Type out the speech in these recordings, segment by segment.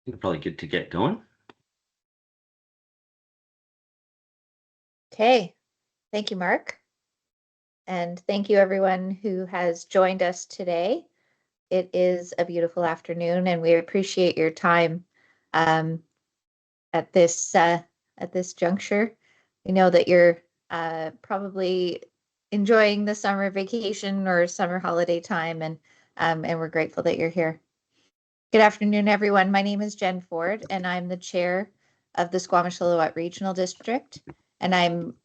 You're probably good to get going. Okay, thank you, Mark. And thank you everyone who has joined us today. It is a beautiful afternoon and we appreciate your time at this juncture. We know that you're probably enjoying the summer vacation or summer holiday time and we're grateful that you're here. Good afternoon, everyone. My name is Jen Ford, and I'm the chair of the Squamish-Lillooet Regional District. And I'm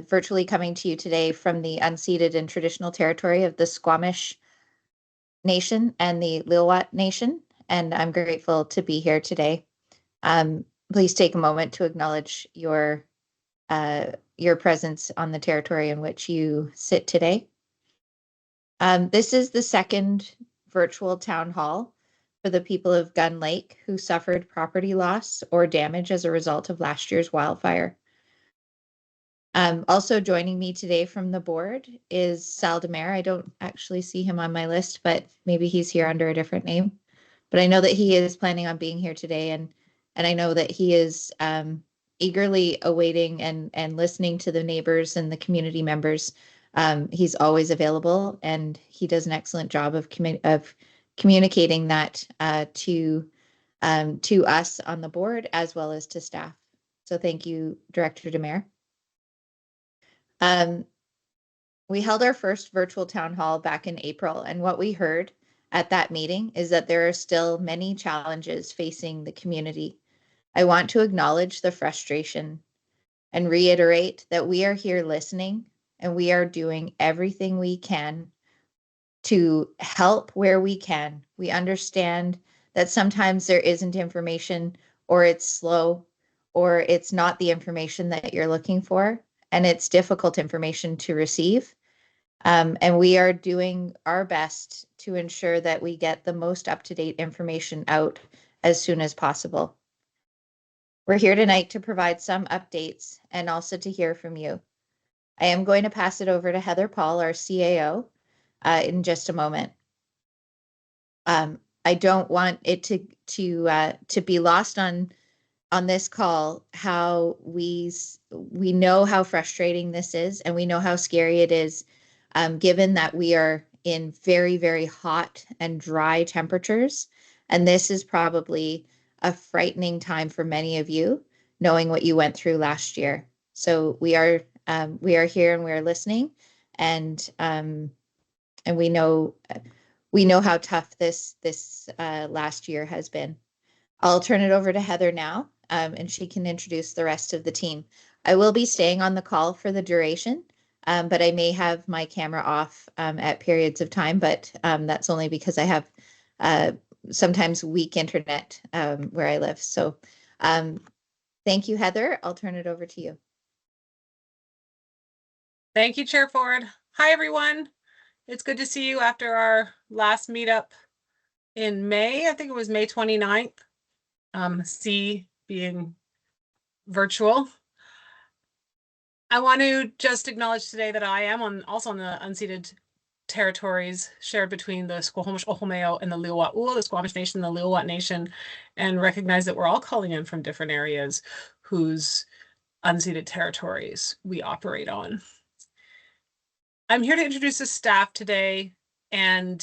virtually coming to you today from the unceded and traditional territory of the Squamish Nation and the Lillooet Nation. And I'm grateful to be here today. Please take a moment to acknowledge your presence on the territory in which you sit today. This is the second virtual town hall for the people of Gun Lake who suffered property loss or damage as a result of last year's wildfire. Also joining me today from the board is Sal Demare. I don't actually see him on my list, but maybe he's here under a different name. But I know that he is planning on being here today, and I know that he is eagerly awaiting and listening to the neighbors and the community members. He's always available, and he does an excellent job of communicating that to us on the board as well as to staff. So thank you, Director Demare. We held our first virtual town hall back in April, and what we heard at that meeting is that there are still many challenges facing the community. I want to acknowledge the frustration and reiterate that we are here listening and we are doing everything we can to help where we can. We understand that sometimes there isn't information, or it's slow, or it's not the information that you're looking for, and it's difficult information to receive. And we are doing our best to ensure that we get the most up-to-date information out as soon as possible. We're here tonight to provide some updates and also to hear from you. I am going to pass it over to Heather Paul, our CAO, in just a moment. I don't want it to be lost on this call how we know how frustrating this is, and we know how scary it is, given that we are in very, very hot and dry temperatures. And this is probably a frightening time for many of you, knowing what you went through last year. So we are here and we are listening, and we know how tough this last year has been. I'll turn it over to Heather now, and she can introduce the rest of the team. I will be staying on the call for the duration, but I may have my camera off at periods of time, but that's only because I have sometimes weak internet where I live. So thank you, Heather. I'll turn it over to you. Thank you, Chair Ford. Hi, everyone. It's good to see you after our last meetup in May. I think it was May 29th. C being virtual. I want to just acknowledge today that I am also on the unceded territories shared between the Squamish-Lillooet and the Lillooet, the Squamish Nation and the Lillooet Nation, and recognize that we're all calling in from different areas whose unceded territories we operate on. I'm here to introduce the staff today, and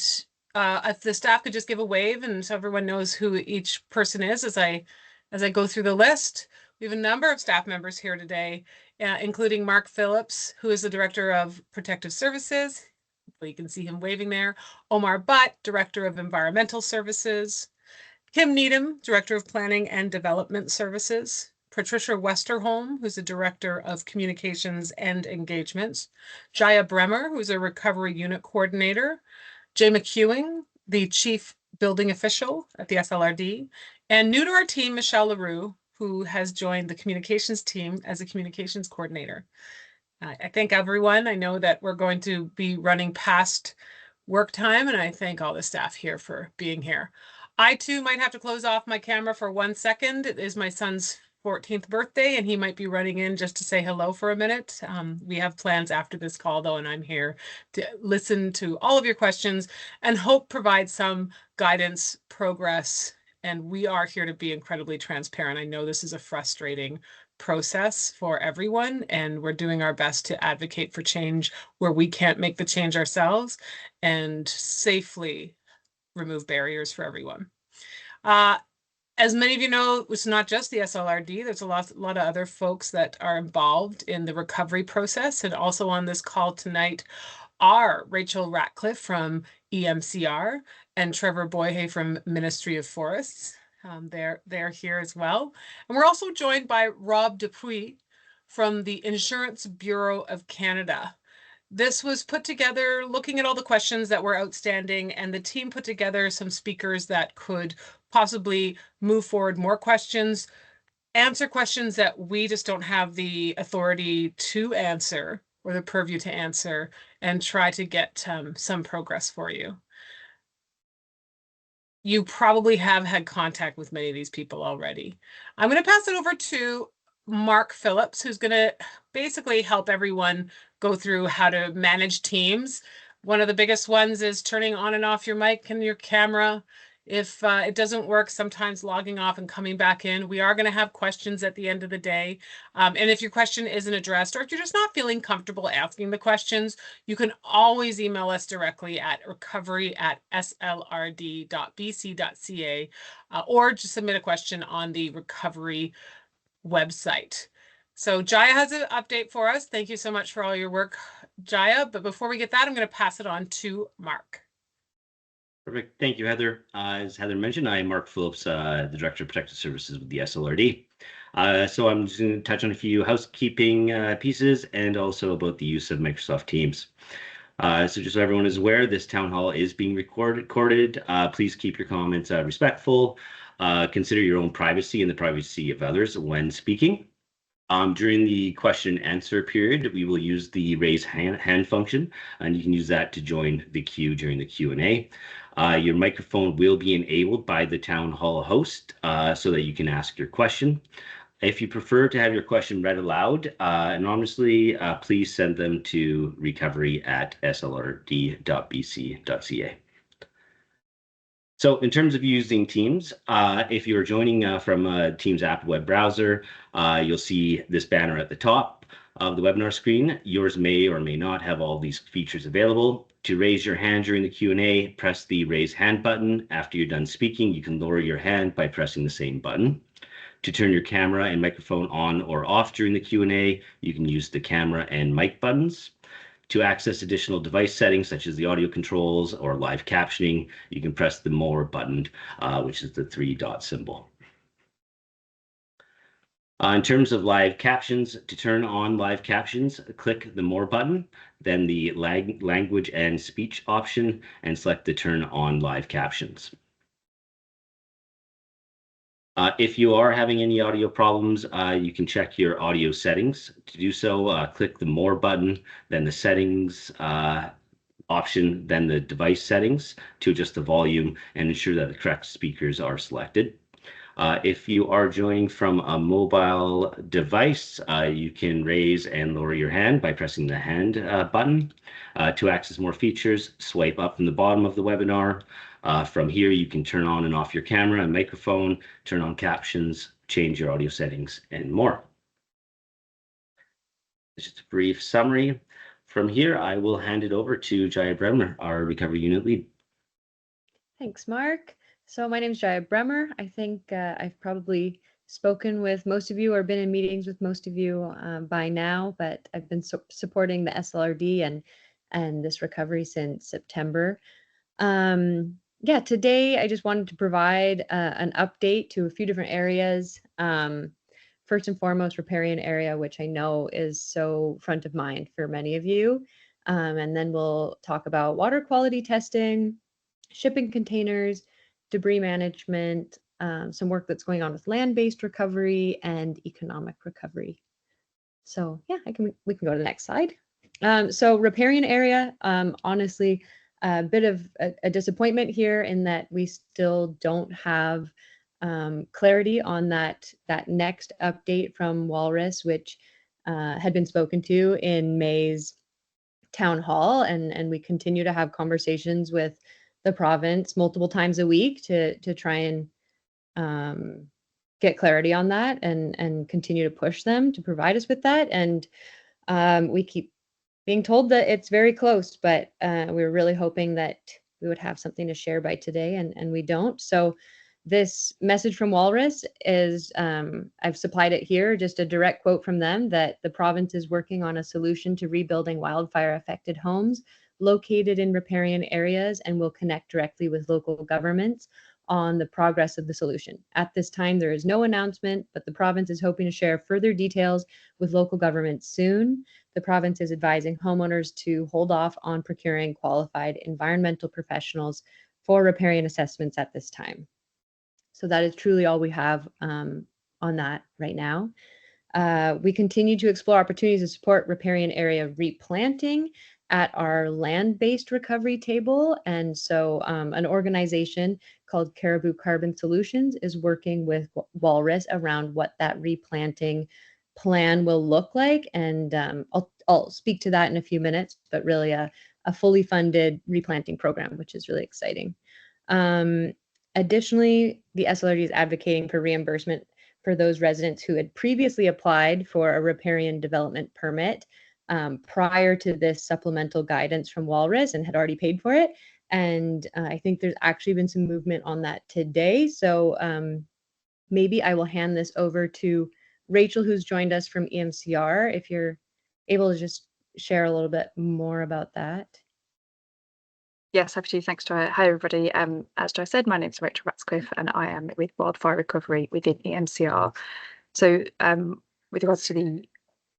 if the staff could just give a wave and so everyone knows who each person is as I go through the list. We have a number of staff members here today, including Mark Phillips, who is the Director of Protective Services. Hopefully you can see him waving there. Omar Butt, Director of Environmental Services. Kim Needham, Director of Planning and Development Services. Patricia Westerholm, who's the Director of Communications and Engagements. Jaya Bremer, who's a Recovery Unit Coordinator. Jay McEwing, the Chief Building Official at the SLRD. And new to our team, Michelle LaRue, who has joined the communications team as a communications coordinator. I thank everyone. I know that we're going to be running past work time, and I thank all the staff here for being here. I too might have to close off my camera for 1 second. It is my son's 14th birthday, and he might be running in just to say hello for a minute. We have plans after this call, though, and I'm here to listen to all of your questions and hope provide some guidance, progress, And we are here to be incredibly transparent. I know this is a frustrating process for everyone, and we're doing our best to advocate for change where we can't make the change ourselves and safely remove barriers for everyone. As many of you know, it's not just the SLRD. There's a lot of other folks that are involved in the recovery process. And also on this call tonight are Rachel Ratcliffe from EMCR and Trevor Boyhay from Ministry of Forests. They're here as well. And we're also joined by Rob Dupuis from the Insurance Bureau of Canada. This was put together looking at all the questions that were outstanding, and the team put together some speakers that could possibly move forward more questions, answer questions that we just don't have the authority to answer or the purview to answer, and try to get some progress for you. You probably have had contact with many of these people already. I'm going to pass it over to Mark Phillips, who's going to basically help everyone go through how to manage teams. One of the biggest ones is turning on and off your mic and your camera. If it doesn't work, sometimes logging off and coming back in. We are going to have questions at the end of the day. And if your question isn't addressed, or if you're just not feeling comfortable asking the questions, you can always email us directly at recovery@slrd.bc.ca, or just submit a question on the recovery website. So Jaya has an update for us. Thank you so much for all your work, Jaya. But before we get that, I'm going to pass it on to Mark. Perfect. Thank you, Heather. As Heather mentioned, I am Mark Phillips, the Director of Protective Services with the SLRD. So I'm just going to touch on a few housekeeping pieces and also about the use of Microsoft Teams. So just so everyone is aware, this town hall is being recorded. Please keep your comments respectful. Consider your own privacy and the privacy of others when speaking. During the question and answer period, we will use the raise hand function, and you can use that to join the queue during the Q&A. Your microphone will be enabled by the town hall host so that you can ask your question. If you prefer to have your question read aloud anonymously, please send them to recovery@slrd.bc.ca. So in terms of using Teams, if you're joining from a Teams app web browser, you'll see this banner at the top of the webinar screen. Yours may or may not have all these features available. To raise your hand during the Q&A, press the raise hand button. After you're done speaking, you can lower your hand by pressing the same button. To turn your camera and microphone on or off during the Q&A, you can use the camera and mic buttons. To access additional device settings such as the audio controls or live captioning, you can press the more button, which is the 3-dot symbol. In terms of live captions, to turn on live captions, click the more button, then the language and speech option, and select the turn on live captions. If you are having any audio problems, you can check your audio settings. To do so, click the more button, then the settings option, then the device settings to adjust the volume and ensure that the correct speakers are selected. If you are joining from a mobile device, you can raise and lower your hand by pressing the hand button. To access more features, swipe up from the bottom of the webinar. From here, you can turn on and off your camera and microphone, turn on captions, change your audio settings, and more. Just a brief summary. From here, I will hand it over to Jaya Bremer, our recovery unit lead. Thanks, Mark. So my name is Jaya Bremer. I think I've probably spoken with most of you or been in meetings with most of you by now, but I've been supporting the SLRD and this recovery since September. Yeah, today I just wanted to provide an update to a few different areas. First and foremost, riparian area, which I know is so front of mind for many of you. And then we'll talk about water quality testing, shipping containers, debris management, some work that's going on with land-based recovery and economic recovery. So yeah, we can go to the next slide. So riparian area, honestly, a bit of a disappointment here in that we still don't have clarity on that next update from Walrus, which had been spoken to in May's town hall, and we continue to have conversations with the province multiple times a week to try and get clarity on that and continue to push them to provide us with that. And we keep being told that it's very close, but we're really hoping that we would have something to share by today, and we don't. So this message from Walrus is, I've supplied it here, just a direct quote from them, that the province is working on a solution to rebuilding wildfire-affected homes located in riparian areas and will connect directly with local governments on the progress of the solution. At this time, there is no announcement, but the province is hoping to share further details with local governments soon. The province is advising homeowners to hold off on procuring qualified environmental professionals for riparian assessments at this time. So that is truly all we have on that right now. We continue to explore opportunities to support riparian area replanting at our land-based recovery table. And so an organization called Caribou Carbon Solutions is working with Walrus around what that replanting plan will look like. And I'll speak to that in a few minutes, but really a fully funded replanting program, which is really exciting. Additionally, the SLRD is advocating for reimbursement for those residents who had previously applied for a riparian development permit prior to this supplemental guidance from Walrus and had already paid for it. And I think there's actually been some movement on that today. So maybe I will hand this over to Rachel, who's joined us from EMCR, if you're able to just share a little bit more about that. Yes, happy to. Thanks, Joy. Hi, everybody. As Joy said, my name is Rachel Ratcliffe, and I am with Wildfire Recovery within EMCR. So with regards to the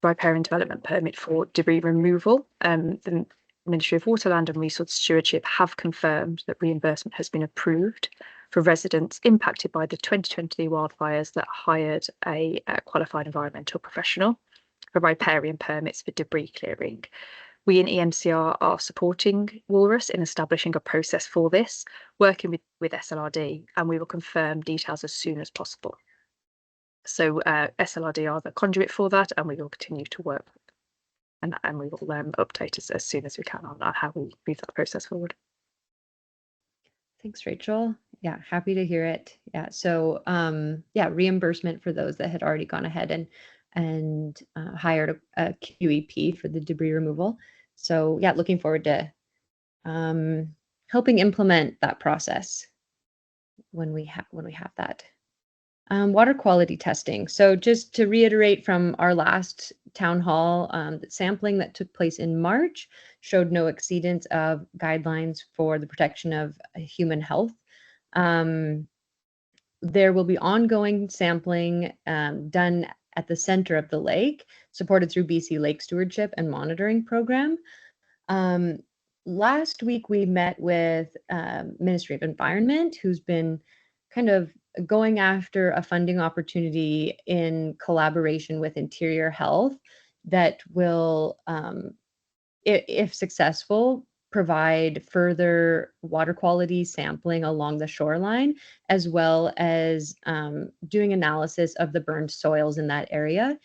riparian development permit for debris removal, the Ministry of Water, Land and Resource Stewardship have confirmed that reimbursement has been approved for residents impacted by the 2023 wildfires that hired a qualified environmental professional for riparian permits for debris clearing. We in EMCR are supporting Walrus in establishing a process for this, working with SLRD, and we will confirm details as soon as possible. So SLRD are the conduit for that, and we will continue to work with them. And we will update us as soon as we can on how we move that process forward. Thanks, Rachel. Yeah, happy to hear it. Yeah, so yeah, reimbursement for those that had already gone ahead and hired a QEP for the debris removal. So yeah, looking forward to helping implement that process when we have that. Water quality testing. So just to reiterate from our last town hall, the sampling that took place in March showed no exceedance of guidelines for the protection of human health. There will be ongoing sampling done at the center of the lake, supported through BC Lake Stewardship and Monitoring Program. Last week, we met with Ministry of Environment, who's been kind of going after a funding opportunity in collaboration with Interior Health that will, if successful, provide further water quality sampling along the shoreline, as well as doing analysis of the burned soils in that area.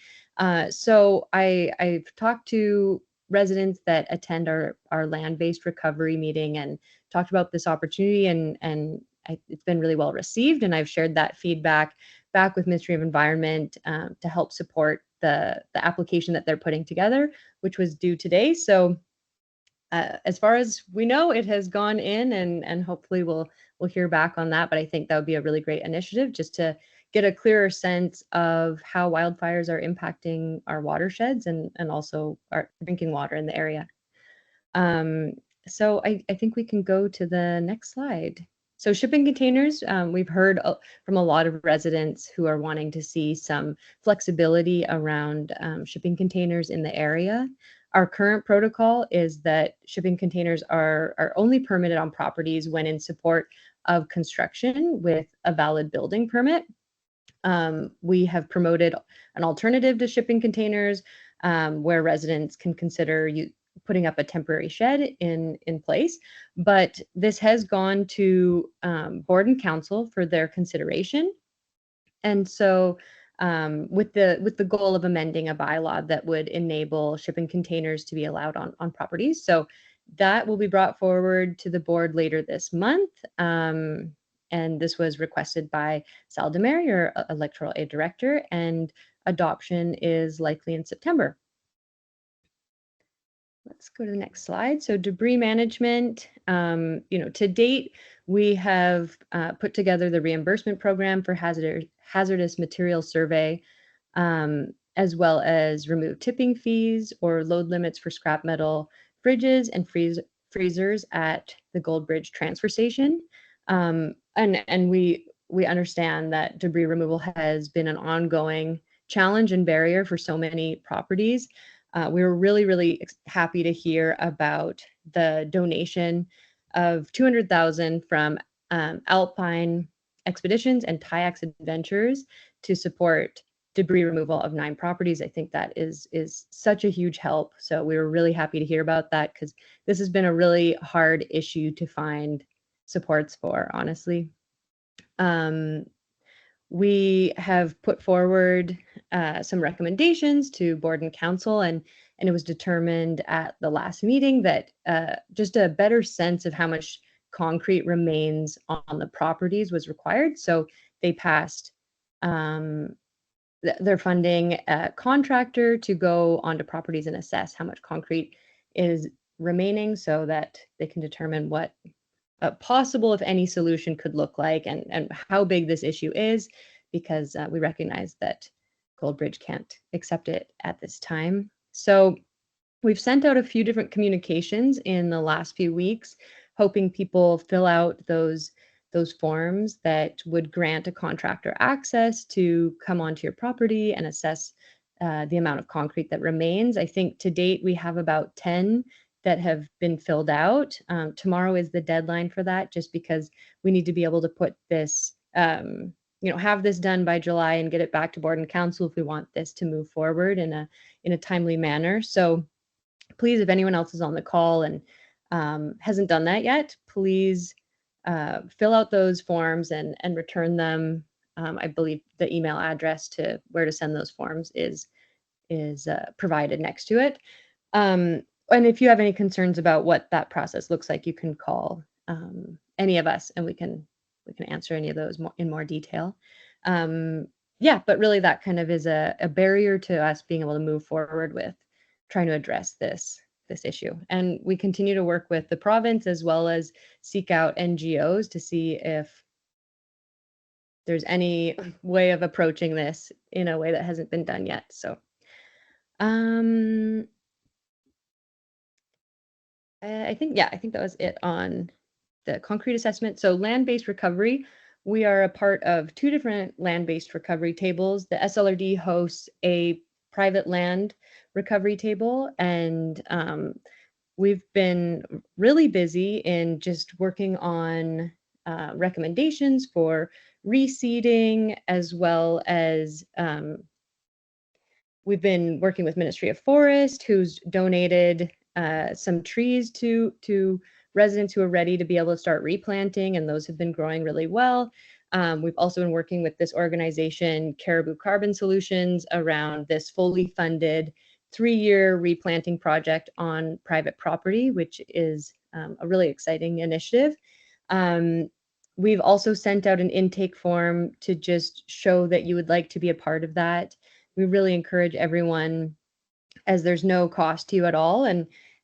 So I've talked to residents that attend our land-based recovery meeting and talked about this opportunity, and it's been really well received. And I've shared that feedback back with Ministry of Environment to help support the application that they're putting together, which was due today. So as far as we know, it has gone in, and hopefully we'll hear back on that. But I think that would be a really great initiative just to get a clearer sense of how wildfires are impacting our watersheds and also our drinking water in the area. So I think we can go to the next slide. So shipping containers, we've heard from a lot of residents who are wanting to see some flexibility around shipping containers in the area. Our current protocol is that shipping containers are only permitted on properties when in support of construction with a valid building permit. We have promoted an alternative to shipping containers where residents can consider putting up a temporary shed in place, but this has gone to Board and Council for their consideration. And so with the goal of amending a bylaw that would enable shipping containers to be allowed on properties. So that will be brought forward to the board later this month. And this was requested by Sal Demary, your electoral aid director, and adoption is likely in September. Let's go to the next slide. So debris management, to date, we have put together the reimbursement program for hazardous material survey, as well as remove tipping fees or load limits for scrap metal fridges and freezers at the Gold Bridge transfer station. And we understand that debris removal has been an ongoing challenge and barrier for so many properties. We were really, really happy to hear about the donation of $200,000 from Alpine Expeditions and Kayaks Adventures to support debris removal of 9 properties. I think that is such a huge help. So we were really happy to hear about that, because this has been a really hard issue to find supports for, honestly. We have put forward some recommendations to board and council, and it was determined at the last meeting that just a better sense of how much concrete remains on the properties was required. So they passed, they're funding a contractor to go onto properties and assess how much concrete is remaining, so that they can determine what possible, if any, solution could look like, and how big this issue is, because we recognize that Goldbridge can't accept it at this time. So we've sent out a few different communications in the last few weeks, hoping people fill out those forms that would grant a contractor access to come onto your property and assess the amount of concrete that remains. I think to date we have about 10 that have been filled out. Tomorrow is the deadline for that, just because we need to be able to put this, have this done by July and get it back to board and council if we want this to move forward in a timely manner. So please, if anyone else is on the call and hasn't done that yet, please fill out those forms and return them. I believe the email address to where to send those forms is provided next to it. And if you have any concerns about what that process looks like, you can call any of us, and we can answer any of those in more detail. But really that kind of is a barrier to us being able to move forward with trying to address this issue. And we continue to work with the province as well as seek out NGOs to see if there's any way of approaching this in a way that hasn't been done yet. So I think that was it on the concrete assessment. So land-based recovery, we are a part of 2 different land-based recovery tables. The SLRD hosts a private land recovery table, and we've been really busy in just working on recommendations for reseeding, as well as we've been working with Ministry of Forest, who's donated some trees to residents who are ready to be able to start replanting, and those have been growing really well. We've also been working with this organization, Caribou Carbon Solutions, around this fully funded 3-year replanting project on private property, which is a really exciting initiative. We've also sent out an intake form to just show that you would like to be a part of that. We really encourage everyone, as there's no cost to you at all,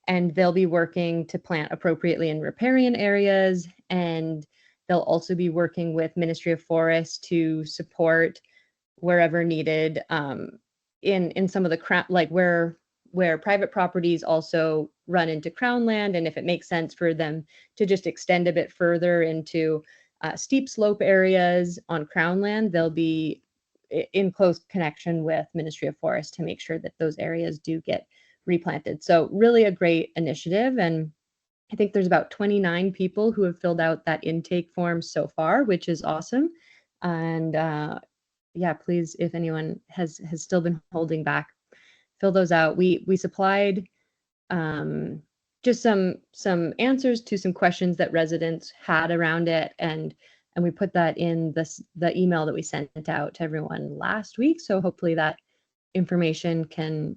and they'll be working to plant appropriately in riparian areas, and they'll also be working with Ministry of Forest to support wherever needed in some of the where private properties also run into crown land, and if it makes sense for them to just extend a bit further into steep slope areas on crown land, they'll be in close connection with Ministry of Forest to make sure that those areas do get replanted. So really a great initiative. And I think there's about 29 people who have filled out that intake form so far, which is awesome. And please, if anyone has still been holding back, fill those out. We supplied just some answers to some questions that residents had around it, and we put that in the email that we sent out to everyone last week. So hopefully that information can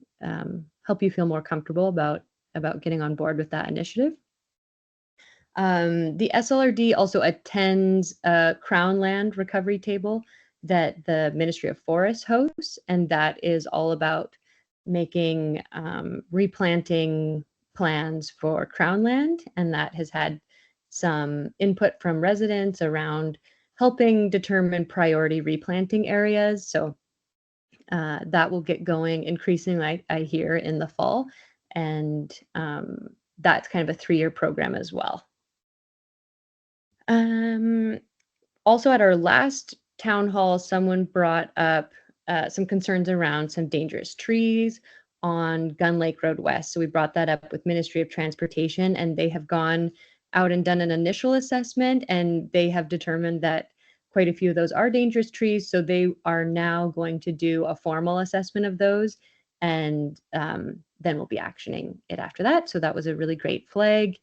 help you feel more comfortable about getting on board with that initiative. The SLRD also attends a Crown Land recovery table that the Ministry of Forests hosts, and that is all about making replanting plans for Crown Land, and that has had some input from residents around helping determine priority replanting areas. So that will get going increasingly, I hear, in the fall, and that's kind of a 3-year program as well. Also, at our last town hall, someone brought up some concerns around some dangerous trees on Gun Lake Road West. So we brought that up with Ministry of Transportation, and they have gone out and done an initial assessment, and they have determined that quite a few of those are dangerous trees. So they are now going to do a formal assessment of those, and then we'll be actioning it after that. So that was a really great flag.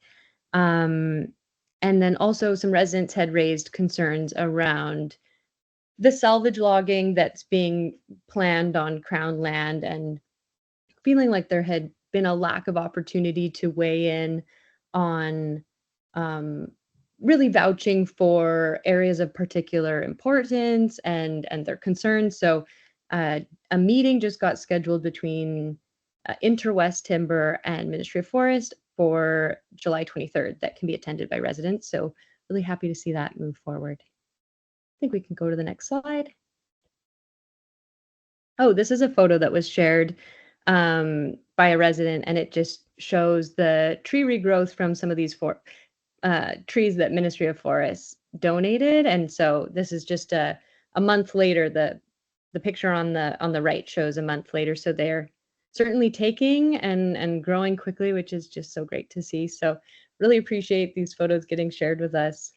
And then also some residents had raised concerns around the salvage logging that's being planned on Crown land, and feeling like there had been a lack of opportunity to weigh in on really vouching for areas of particular importance and their concerns. So a meeting just got scheduled between Interwest Timber and Ministry of Forest for July 23rd that can be attended by residents. So really happy to see that move forward. I think we can go to the next slide. Oh, this is a photo that was shared by a resident, and it just shows the tree regrowth from some of these trees that Ministry of Forests donated. And so this is just a month later. The picture on the right shows a month later. So they're certainly taking and growing quickly, which is just so great to see. So really appreciate these photos getting shared with us.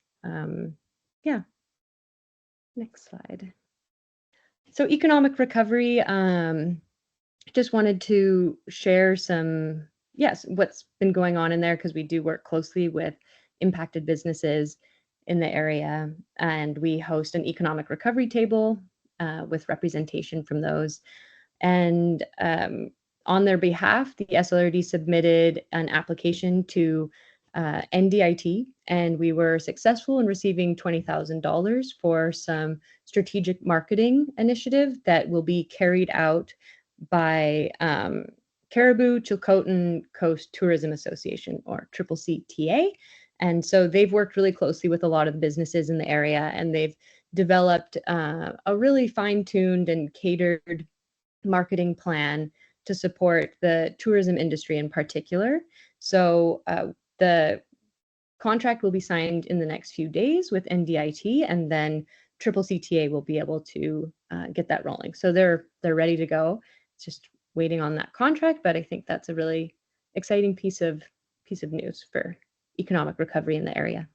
Yeah. Next slide. So economic recovery, just wanted to share some, what's been going on in there, because we do work closely with impacted businesses in the area, and we host an economic recovery table with representation from those. And on their behalf, the SLRD submitted an application to NDIT, and we were successful in receiving $20,000 for some strategic marketing initiative that will be carried out by Caribou Chilcotin Coast Tourism Association, or CCCTA. And so they've worked really closely with a lot of the businesses in the area, and they've developed a really fine-tuned and catered marketing plan to support the tourism industry in particular. So the contract will be signed in the next few days with NDIT, and then CCCTA will be able to get that rolling. So they're ready to go. It's just waiting on that contract, but I think that's a really exciting piece of news for economic recovery in the area.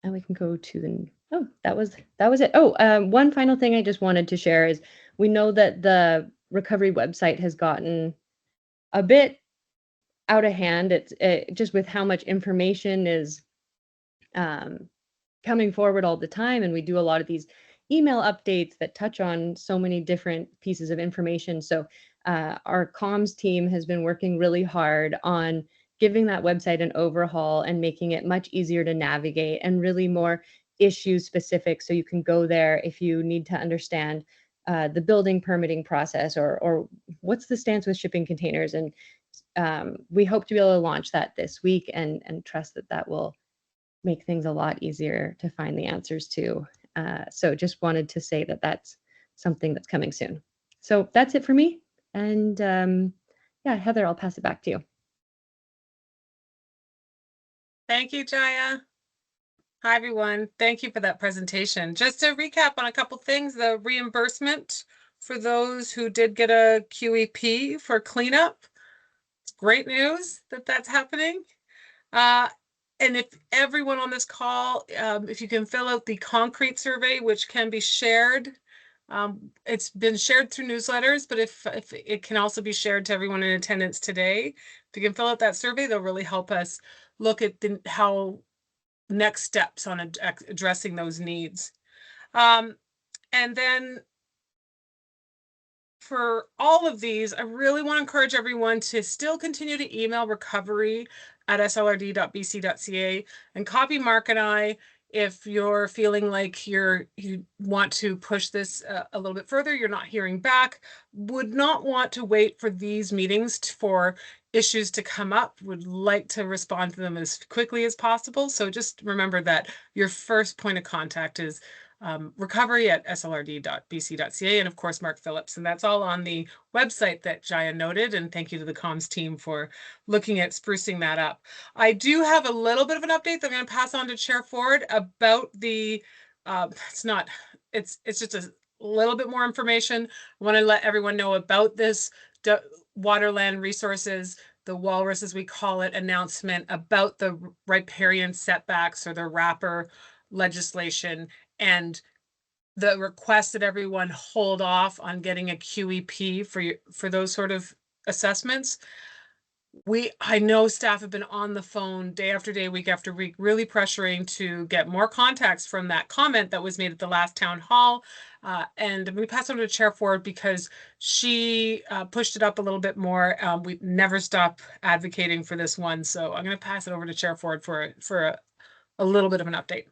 And we can go to the, oh, that was it. Oh, one final thing I just wanted to share is we know that the recovery website has gotten a bit out of hand. It's just with how much information is coming forward all the time, and we do a lot of these email updates that touch on so many different pieces of information. So our comms team has been working really hard on giving that website an overhaul and making it much easier to navigate and really more issue specific. So you can go there if you need to understand the building permitting process, or what's the stance with shipping containers. And we hope to be able to launch that this week, and trust that will make things a lot easier to find the answers to. So just wanted to say that that's something that's coming soon. So that's it for me. And yeah, Heather, I'll pass it back to you. Thank you, Jaya. Hi, everyone. Thank you for that presentation. Just to recap on a couple things, the reimbursement for those who did get a QEP for cleanup. It's great news that that's happening. And if everyone on this call, if you can fill out the concrete survey, which can be shared, it's been shared through newsletters, but if it can also be shared to everyone in attendance today, if you can fill out that survey, they'll really help us look at how next steps on addressing those needs. And then for all of these, I really want to encourage everyone to still continue to email recovery at slrd.bc.ca, and copy Mark and I if you're feeling like you want to push this a little bit further, you're not hearing back, would not want to wait for these meetings for issues to come up, would like to respond to them as quickly as possible. So just remember that your first point of contact is recovery at slrd.bc.ca, and of course Mark Phillips, and that's all on the website that Jaya noted, and thank you to the comms team for looking at sprucing that up. I do have a little bit of an update that I'm going to pass on to Chair Ford about the it's just a little bit more information. I want to let everyone know about this waterland resources, the walrus as we call it, announcement about the riparian setbacks or the wrapper legislation, and the request that everyone hold off on getting a QEP for those sort of assessments. I know staff have been on the phone day after day, week after week, really pressuring to get more contacts from that comment that was made at the last town hall. And we pass on to Chair Ford because she pushed it up a little bit more. We never stop advocating for this one. So I'm going to pass it over to Chair Ford for a little bit of an update.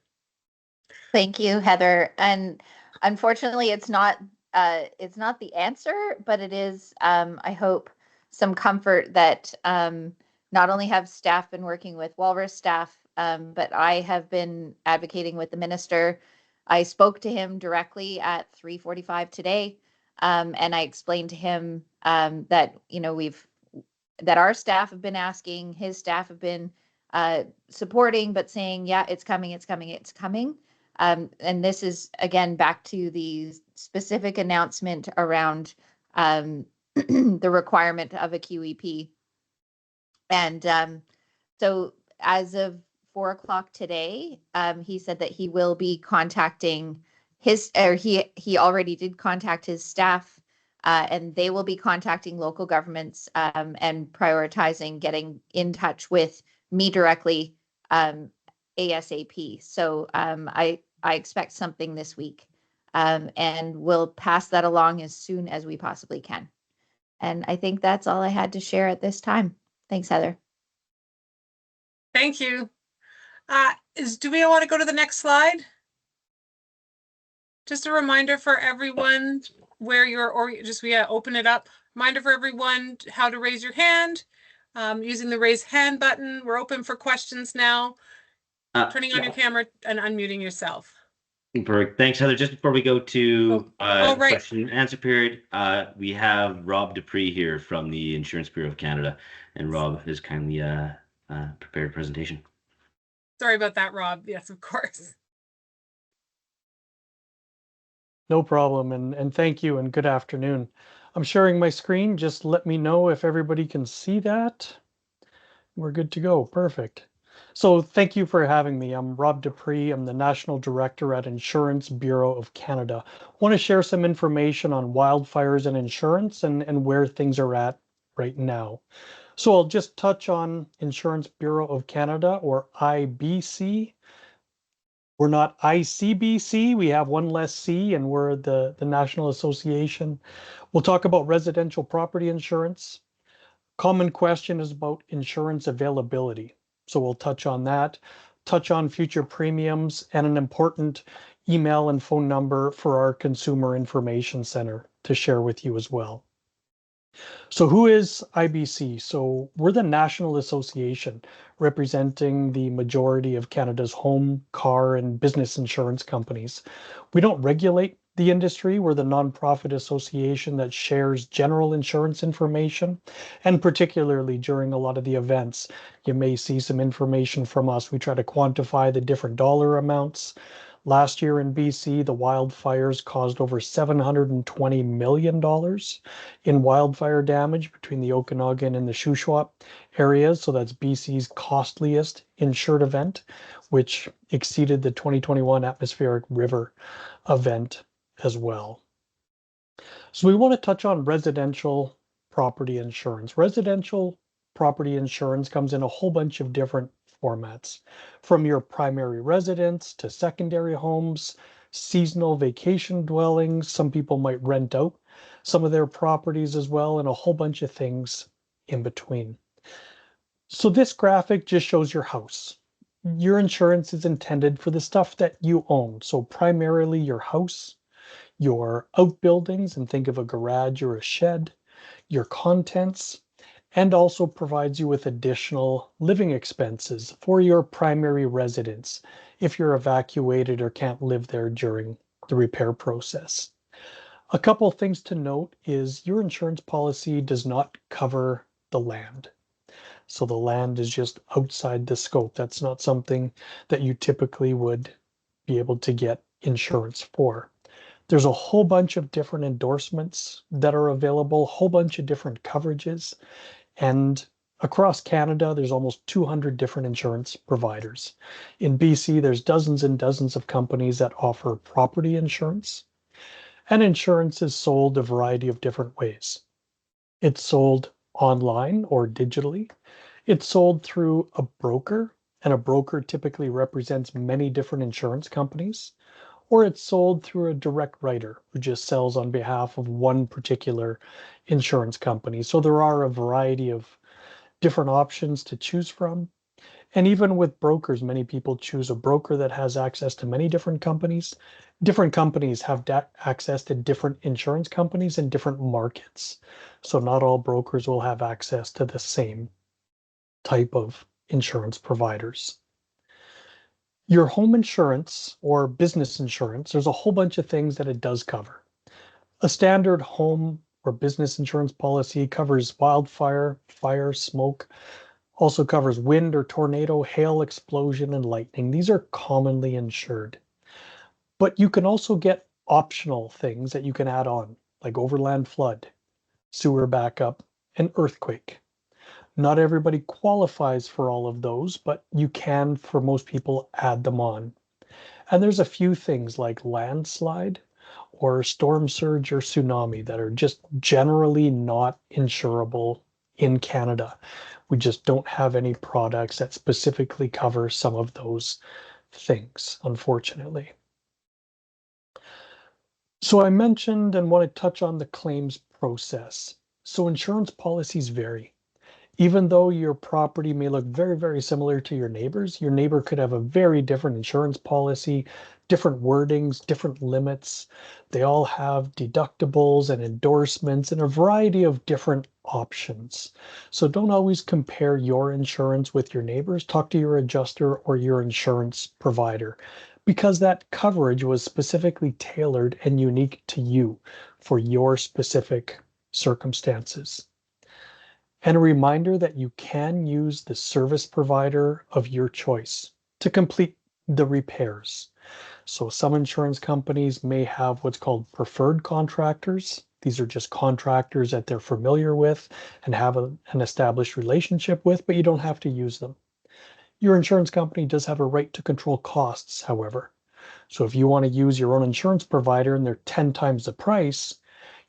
Thank you, Heather. And unfortunately, it's not the answer, but it is, I hope, some comfort that not only have staff been working with Walrus staff, but I have been advocating with the minister. I spoke to him directly at 3:45 today, and I explained to him that that our staff have been asking, his staff have been supporting, but saying, yeah, it's coming, it's coming, it's coming. And this is, again, back to the specific announcement around the requirement of a QEP. And so as of 4 o'clock today, he said that he will be contacting he already did contact his staff, and they will be contacting local governments and prioritizing getting in touch with me directly ASAP. So I expect something this week, and we'll pass that along as soon as we possibly can. And I think that's all I had to share at this time. Thanks, Heather. Thank you. Do we want to go to the next slide? Just a reminder for everyone where open it up. Reminder for everyone how to raise your hand using the raise hand button. We're open for questions now. Turning on your camera and unmuting yourself. Perfect. Thanks, Heather. Just before we go to right. question and answer period, we have Rob Dupree here from the Insurance Bureau of Canada, and Rob has kindly prepared a presentation. Sorry about that, Rob. Yes, of course. No problem, and thank you, and good afternoon. I'm sharing my screen. Just let me know if everybody can see that. We're good to go. Perfect. So thank you for having me. I'm Rob Dupree. I'm the National Director at Insurance Bureau of Canada. I want to share some information on wildfires and insurance and where things are at right now. So I'll just touch on Insurance Bureau of Canada, or IBC. We're not ICBC. We have one less C, and we're the National Association. We'll talk about residential property insurance. Common question is about insurance availability. So we'll touch on that, touch on future premiums, and an important email and phone number for our Consumer Information Center to share with you as well. So who is IBC? So we're the national association representing the majority of Canada's home, car, and business insurance companies. We don't regulate the industry. We're the nonprofit association that shares general insurance information, and particularly during a lot of the events, you may see some information from us. We try to quantify the different dollar amounts. Last year in BC, the wildfires caused over $720 million in wildfire damage between the Okanagan and the Shuswap areas. So that's BC's costliest insured event, which exceeded the 2021 atmospheric river event as well. So we want to touch on residential property insurance. Residential property insurance comes in a whole bunch of different formats, from your primary residence to secondary homes, seasonal vacation dwellings. Some people might rent out some of their properties as well, and a whole bunch of things in between. So this graphic just shows your house. Your insurance is intended for the stuff that you own. So primarily your house, your outbuildings, and think of a garage or a shed, your contents, and also provides you with additional living expenses for your primary residence if you're evacuated or can't live there during the repair process. A couple of things to note is your insurance policy does not cover the land. So the land is just outside the scope. That's not something that you typically would be able to get insurance for. There's a whole bunch of different endorsements that are available, a whole bunch of different coverages. And across Canada, there's almost 200 different insurance providers. In BC, there's dozens and dozens of companies that offer property insurance. And insurance is sold a variety of different ways. It's sold online or digitally. It's sold through a broker, and a broker typically represents many different insurance companies, or it's sold through a direct writer who just sells on behalf of one particular insurance company. So there are a variety of different options to choose from. And even with brokers, many people choose a broker that has access to many different companies. Different companies have access to different insurance companies in different markets. So not all brokers will have access to the same type of insurance providers. Your home insurance or business insurance, there's a whole bunch of things that it does cover. A standard home or business insurance policy covers wildfire, fire, smoke, also covers wind or tornado, hail, explosion, and lightning. These are commonly insured. But you can also get optional things that you can add on, like overland flood, sewer backup, and earthquake. Not everybody qualifies for all of those, but you can, for most people, add them on. And there's a few things like landslide or storm surge or tsunami that are just generally not insurable in Canada. We just don't have any products that specifically cover some of those things, unfortunately. So I mentioned and want to touch on the claims process. So insurance policies vary. Even though your property may look very, very similar to your neighbor could have a very different insurance policy, different wordings, different limits. They all have deductibles and endorsements and a variety of different options. So don't always compare your insurance with your neighbor's. Talk to your adjuster or your insurance provider because that coverage was specifically tailored and unique to you for your specific circumstances. And a reminder that you can use the service provider of your choice to complete the repairs. So some insurance companies may have what's called preferred contractors. These are just contractors that they're familiar with and have an established relationship with, but you don't have to use them. Your insurance company does have a right to control costs, however. So if you want to use your own insurance provider and they're 10 times the price,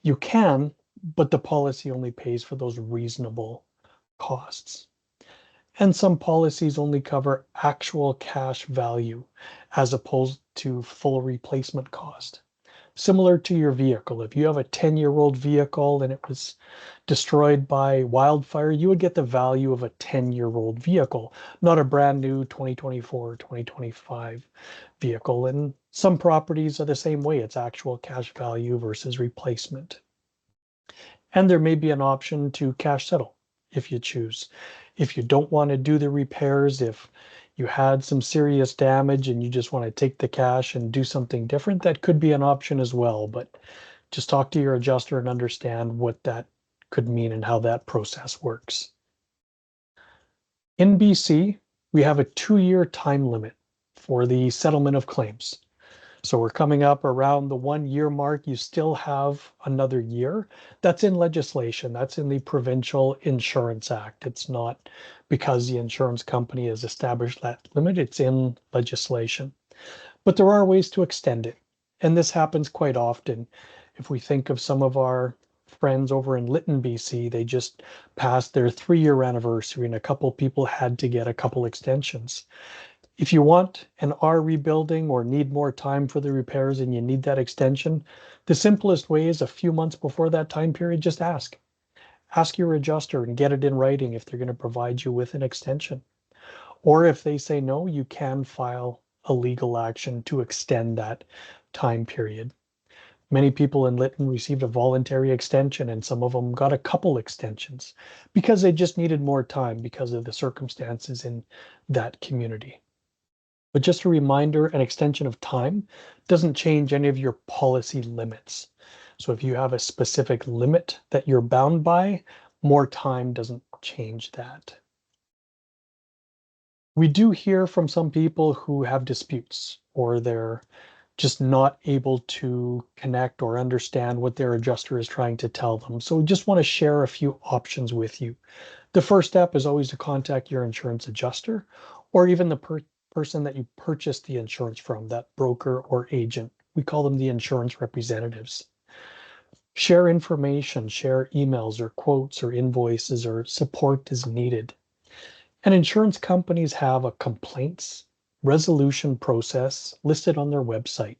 you can, but the policy only pays for those reasonable costs. And some policies only cover actual cash value as opposed to full replacement cost. Similar to your vehicle, if you have a 10-year-old vehicle and it was destroyed by wildfire, you would get the value of a 10-year-old vehicle, not a brand new 2024 or 2025 vehicle. And some properties are the same way. It's actual cash value versus replacement. And there may be an option to cash settle if you choose. If you don't want to do the repairs, if you had some serious damage and you just want to take the cash and do something different, that could be an option as well. But just talk to your adjuster and understand what that could mean and how that process works. In BC, we have a 2-year time limit for the settlement of claims. So we're coming up around the 1-year mark. You still have another year. That's in legislation. That's in the Provincial Insurance Act. It's not because the insurance company has established that limit. It's in legislation. But there are ways to extend it. And this happens quite often. If we think of some of our friends over in Lytton, BC, they just passed their 3-year anniversary and a couple people had to get a couple extensions. If you want and are rebuilding or need more time for the repairs and you need that extension, the simplest way is a few months before that time period, just ask. Ask your adjuster and get it in writing if they're going to provide you with an extension. Or if they say no, you can file a legal action to extend that time period. Many people in Lytton received a voluntary extension, and some of them got a couple extensions because they just needed more time because of the circumstances in that community. But just a reminder, an extension of time doesn't change any of your policy limits. So if you have a specific limit that you're bound by, more time doesn't change that. We do hear from some people who have disputes, or they're just not able to connect or understand what their adjuster is trying to tell them. So we just want to share a few options with you. The first step is always to contact your insurance adjuster, or even the person that you purchased the insurance from, that broker or agent. We call them the insurance representatives. Share information, share emails or quotes or invoices or support as needed. And insurance companies have a complaints resolution process listed on their website.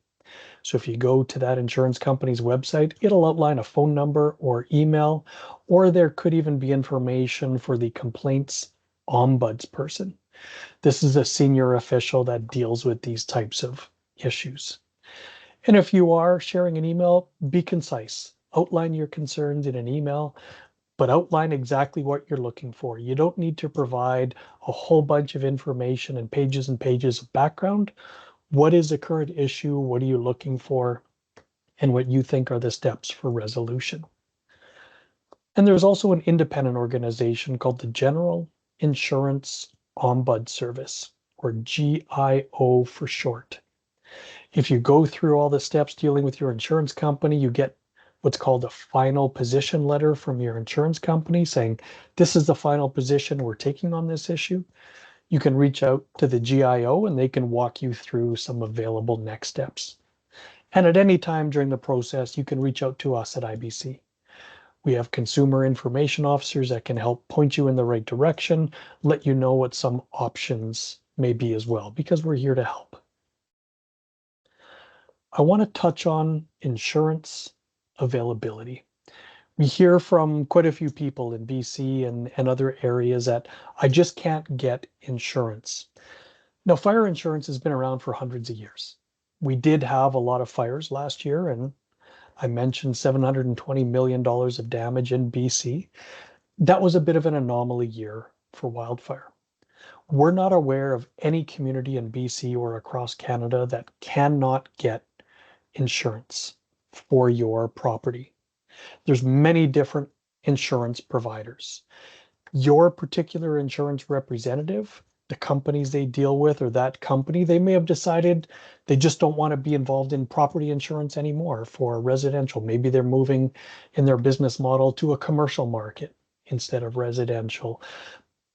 So if you go to that insurance company's website, it'll outline a phone number or email, or there could even be information for the complaints ombuds person. This is a senior official that deals with these types of issues. And if you are sharing an email, be concise. Outline your concerns in an email, but outline exactly what you're looking for. You don't need to provide a whole bunch of information and pages of background. What is the current issue? What are you looking for? And what you think are the steps for resolution. And there's also an independent organization called the General Insurance Ombud Service, or GIO for short. If you go through all the steps dealing with your insurance company, you get what's called a final position letter from your insurance company saying, this is the final position we're taking on this issue. You can reach out to the GIO and they can walk you through some available next steps. And at any time during the process, you can reach out to us at IBC. We have consumer information officers that can help point you in the right direction, let you know what some options may be as well, because we're here to help. I want to touch on insurance availability. We hear from quite a few people in BC and other areas that I just can't get insurance. Now, fire insurance has been around for hundreds of years. We did have a lot of fires last year, and I mentioned $720 million of damage in BC. That was a bit of an anomaly year for wildfire. We're not aware of any community in BC or across Canada that cannot get insurance for your property. There's many different insurance providers. Your particular insurance representative, the companies they deal with, or that company, they may have decided they just don't want to be involved in property insurance anymore for residential. Maybe they're moving in their business model to a commercial market instead of residential.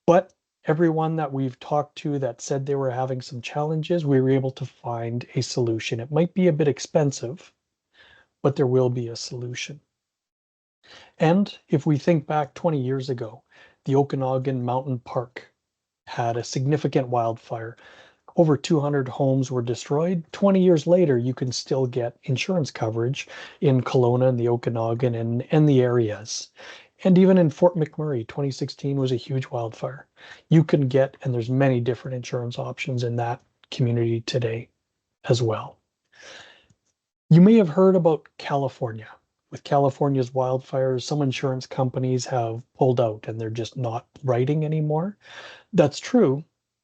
But everyone that we've talked to that said they were having some challenges, we were able to find a solution. It might be a bit expensive, but there will be a solution. And if we think back 20 years ago, the Okanagan Mountain Park had a significant wildfire. Over 200 homes were destroyed. 20 years later, you can still get insurance coverage in Kelowna and the Okanagan and the areas. And even in Fort McMurray, 2016 was a huge wildfire. You can get, and there's many different insurance options in that community today as well. You may have heard about California. With California's wildfires, some insurance companies have pulled out and they're just not writing anymore. That's true,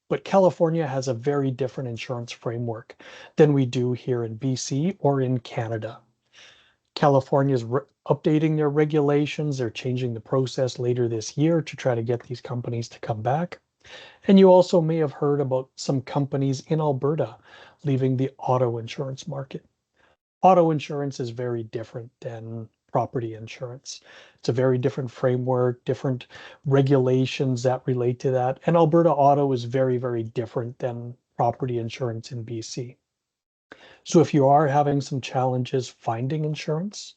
but California has a very different insurance framework than we do here in BC or in Canada. California is updating their regulations. They're changing the process later this year to try to get these companies to come back. And you also may have heard about some companies in Alberta leaving the auto insurance market. Auto insurance is very different than property insurance. It's a very different framework, different regulations that relate to that. And Alberta auto is very, very different than property insurance in BC. So if you are having some challenges finding insurance,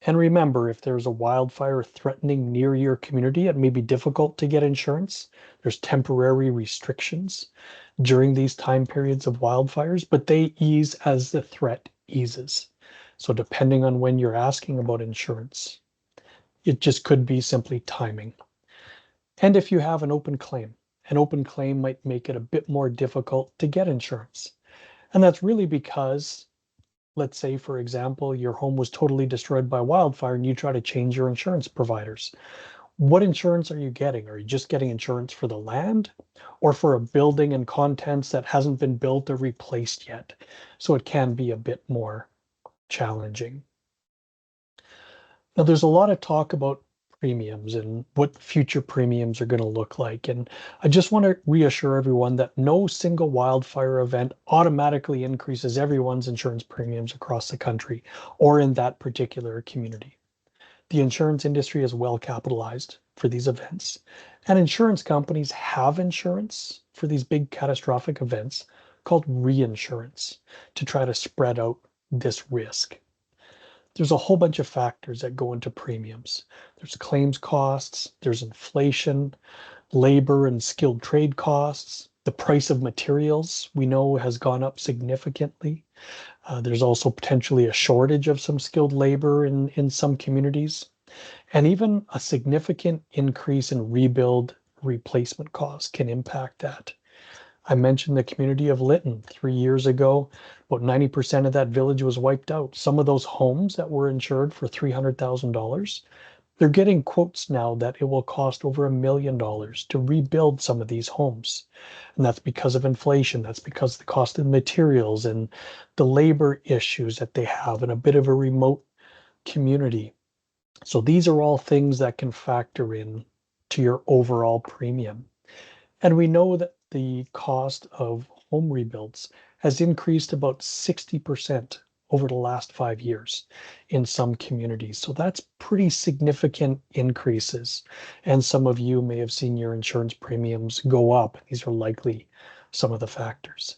and remember, if there's a wildfire threatening near your community, it may be difficult to get insurance. There's temporary restrictions during these time periods of wildfires, but they ease as the threat eases. So depending on when you're asking about insurance, It just could be simply timing. And if you have an open claim might make it a bit more difficult to get insurance. And that's really because, let's say, for example, your home was totally destroyed by wildfire and you try to change your insurance providers. What insurance are you getting? Are you just getting insurance for the land or for a building and contents that hasn't been built or replaced yet? So it can be a bit more challenging. Now, there's a lot of talk about premiums and what future premiums are going to look like. And I just want to reassure everyone that no single wildfire event automatically increases everyone's insurance premiums across the country or in that particular community. The insurance industry is well capitalized for these events, and insurance companies have insurance for these big catastrophic events called reinsurance to try to spread out this risk. There's a whole bunch of factors that go into premiums. There's claims costs, there's inflation, labor and skilled trade costs, the price of materials we know has gone up significantly. There's also potentially a shortage of some skilled labor in some communities, and even a significant increase in rebuild replacement costs can impact that. I mentioned the community of Lytton 3 years ago. About 90% of that village was wiped out. Some of those homes that were insured for $300,000, they're getting quotes now that it will cost over $1 million to rebuild some of these homes. And that's because of inflation. That's because of the cost of materials and the labor issues that they have in a bit of a remote community. So these are all things that can factor in to your overall premium. And we know that the cost of home rebuilds has increased about 60% over the last 5 years in some communities. So that's pretty significant increases. And some of you may have seen your insurance premiums go up. These are likely some of the factors.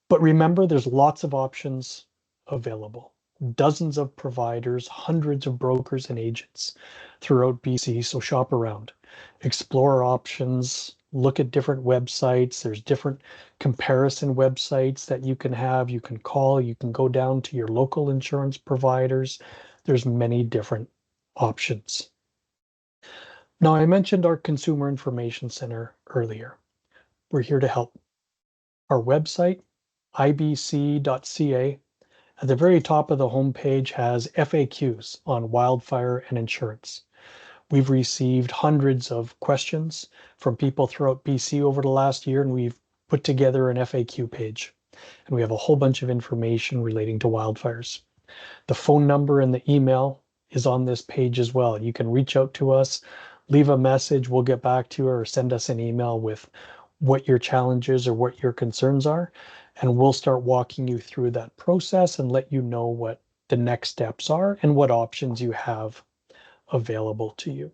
But remember, there's lots of options available. Dozens of providers, hundreds of brokers and agents throughout BC. So shop around, explore options, look at different websites. There's different comparison websites that you can have. You can call, you can go down to your local insurance providers. There's many different options. Now, I mentioned our Consumer Information Center earlier. We're here to help. Our website, ibc.ca, at the very top of the homepage has FAQs on wildfire and insurance. We've received hundreds of questions from people throughout BC over the last year, and we've put together an FAQ page. And we have a whole bunch of information relating to wildfires. The phone number and the email is on this page as well. You can reach out to us, leave a message, we'll get back to you, or send us an email with what your challenges or what your concerns are. And we'll start walking you through that process and let you know what the next steps are and what options you have available to you.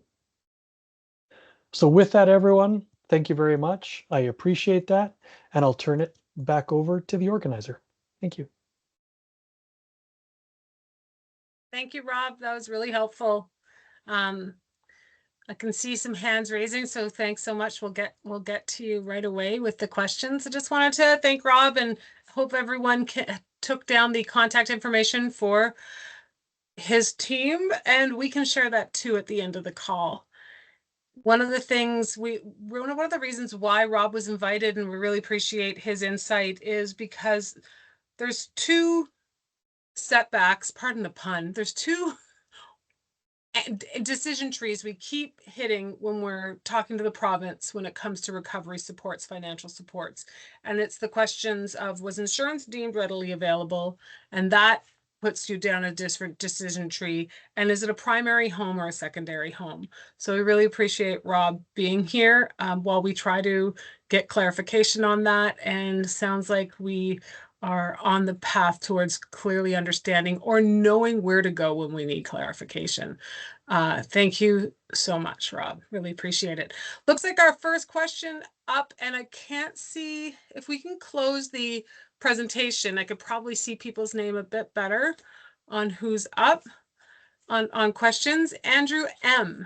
So with that, everyone, thank you very much. I appreciate that. And I'll turn it back over to the organizer. Thank you. Thank you, Rob. That was really helpful. I can see some hands raising, so thanks so much. We'll get to you right away with the questions. I just wanted to thank Rob and hope everyone took down the contact information for his team, and we can share that too at the end of the call. One of the things one of the reasons why Rob was invited, and we really appreciate his insight, is because there's two setbacks, pardon the pun, there's two decision trees we keep hitting when we're talking to the province when it comes to recovery supports, financial supports. And it's the questions of, was insurance deemed readily available? And that puts you down a different decision tree. And is it a primary home or a secondary home? So we really appreciate Rob being here while we try to get clarification on that. And sounds like we are on the path towards clearly understanding or knowing where to go when we need clarification. Thank you so much, Rob. Really appreciate it. Looks like our first question up, and I can't see if we can close the presentation. I could probably see people's name a bit better on who's up on questions. Andrew M.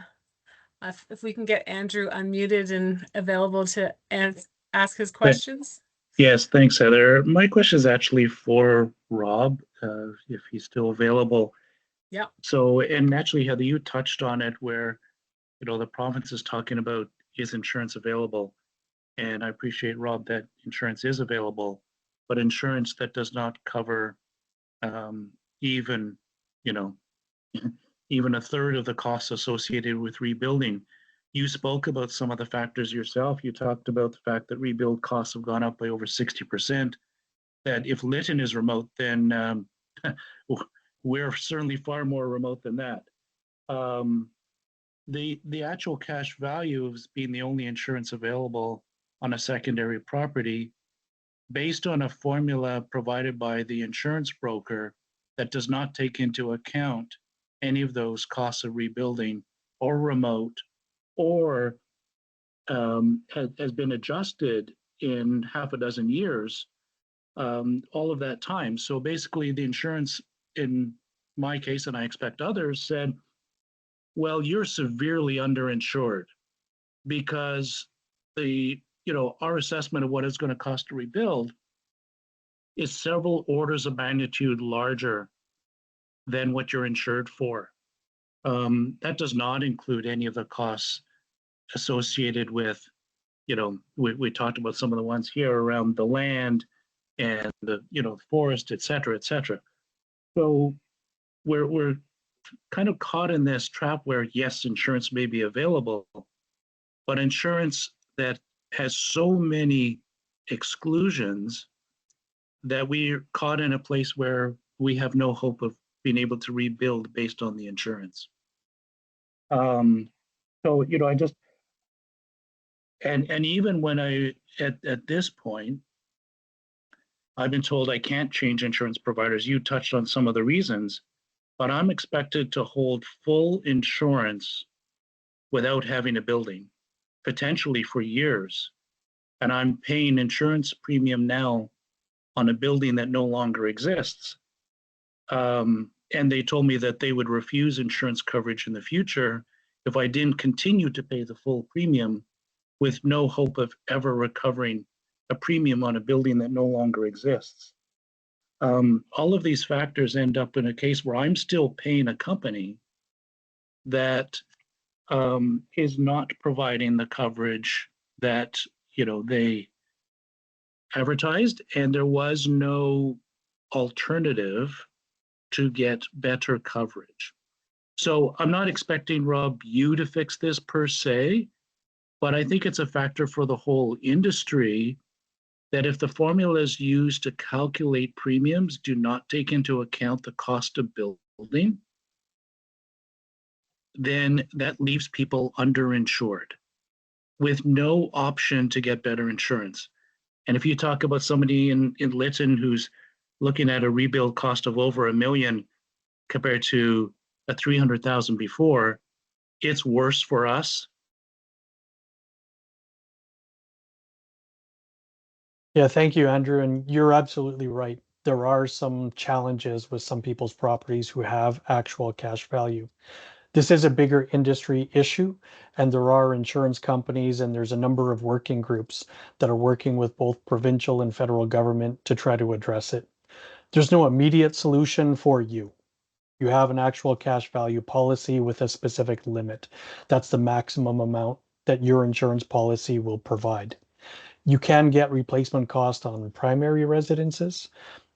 If we can get Andrew unmuted and available to ask his questions. Yes, thanks, Heather. My question is actually for Rob, if he's still available. Yeah. So, and actually, Heather, you touched on it where, the province is talking about, is insurance available? And I appreciate, Rob, that insurance is available, but insurance that does not cover even, you know, even a third of the costs associated with rebuilding. You spoke about some of the factors yourself. You talked about the fact that rebuild costs have gone up by over 60%, that if Lytton is remote, then we're certainly far more remote than that. The actual cash value of being the only insurance available on a secondary property, based on a formula provided by the insurance broker that does not take into account any of those costs of rebuilding or remote, or has been adjusted in half a dozen years, all of that time. So basically, the insurance, in my case, and I expect others, said, well, you're severely underinsured because our assessment of what it's going to cost to rebuild is several orders of magnitude larger than what you're insured for. That does not include any of the costs associated with, we talked about some of the ones here around the land and the, forest, et cetera, et cetera. So we're kind of caught in this trap where, yes, insurance may be available, but insurance that has so many exclusions that we're caught in a place where we have no hope of being able to rebuild based on the insurance. So, I just, and even when at this point, I've been told I can't change insurance providers. You touched on some of the reasons, but I'm expected to hold full insurance without having a building, potentially for years. And I'm paying insurance premium now on a building that no longer exists. And they told me that they would refuse insurance coverage in the future if I didn't continue to pay the full premium with no hope of ever recovering a premium on a building that no longer exists. All of these factors end up in a case where I'm still paying a company that is not providing the coverage that they advertised, and there was no alternative to get better coverage. So I'm not expecting, Rob, you to fix this per se, but I think it's a factor for the whole industry that if the formulas used to calculate premiums do not take into account the cost of building, then that leaves people underinsured with no option to get better insurance. And if you talk about somebody in Lytton who's looking at a rebuild cost of over $1 million compared to a 300,000 before, it's worse for us. Yeah, thank you, Andrew. And you're absolutely right. There are some challenges with some people's properties who have actual cash value. This is a bigger industry issue, and there are insurance companies and there's a number of working groups that are working with both provincial and federal government to try to address it. There's no immediate solution for you. You have an actual cash value policy with a specific limit. That's the maximum amount that your insurance policy will provide. You can get replacement cost on primary residences,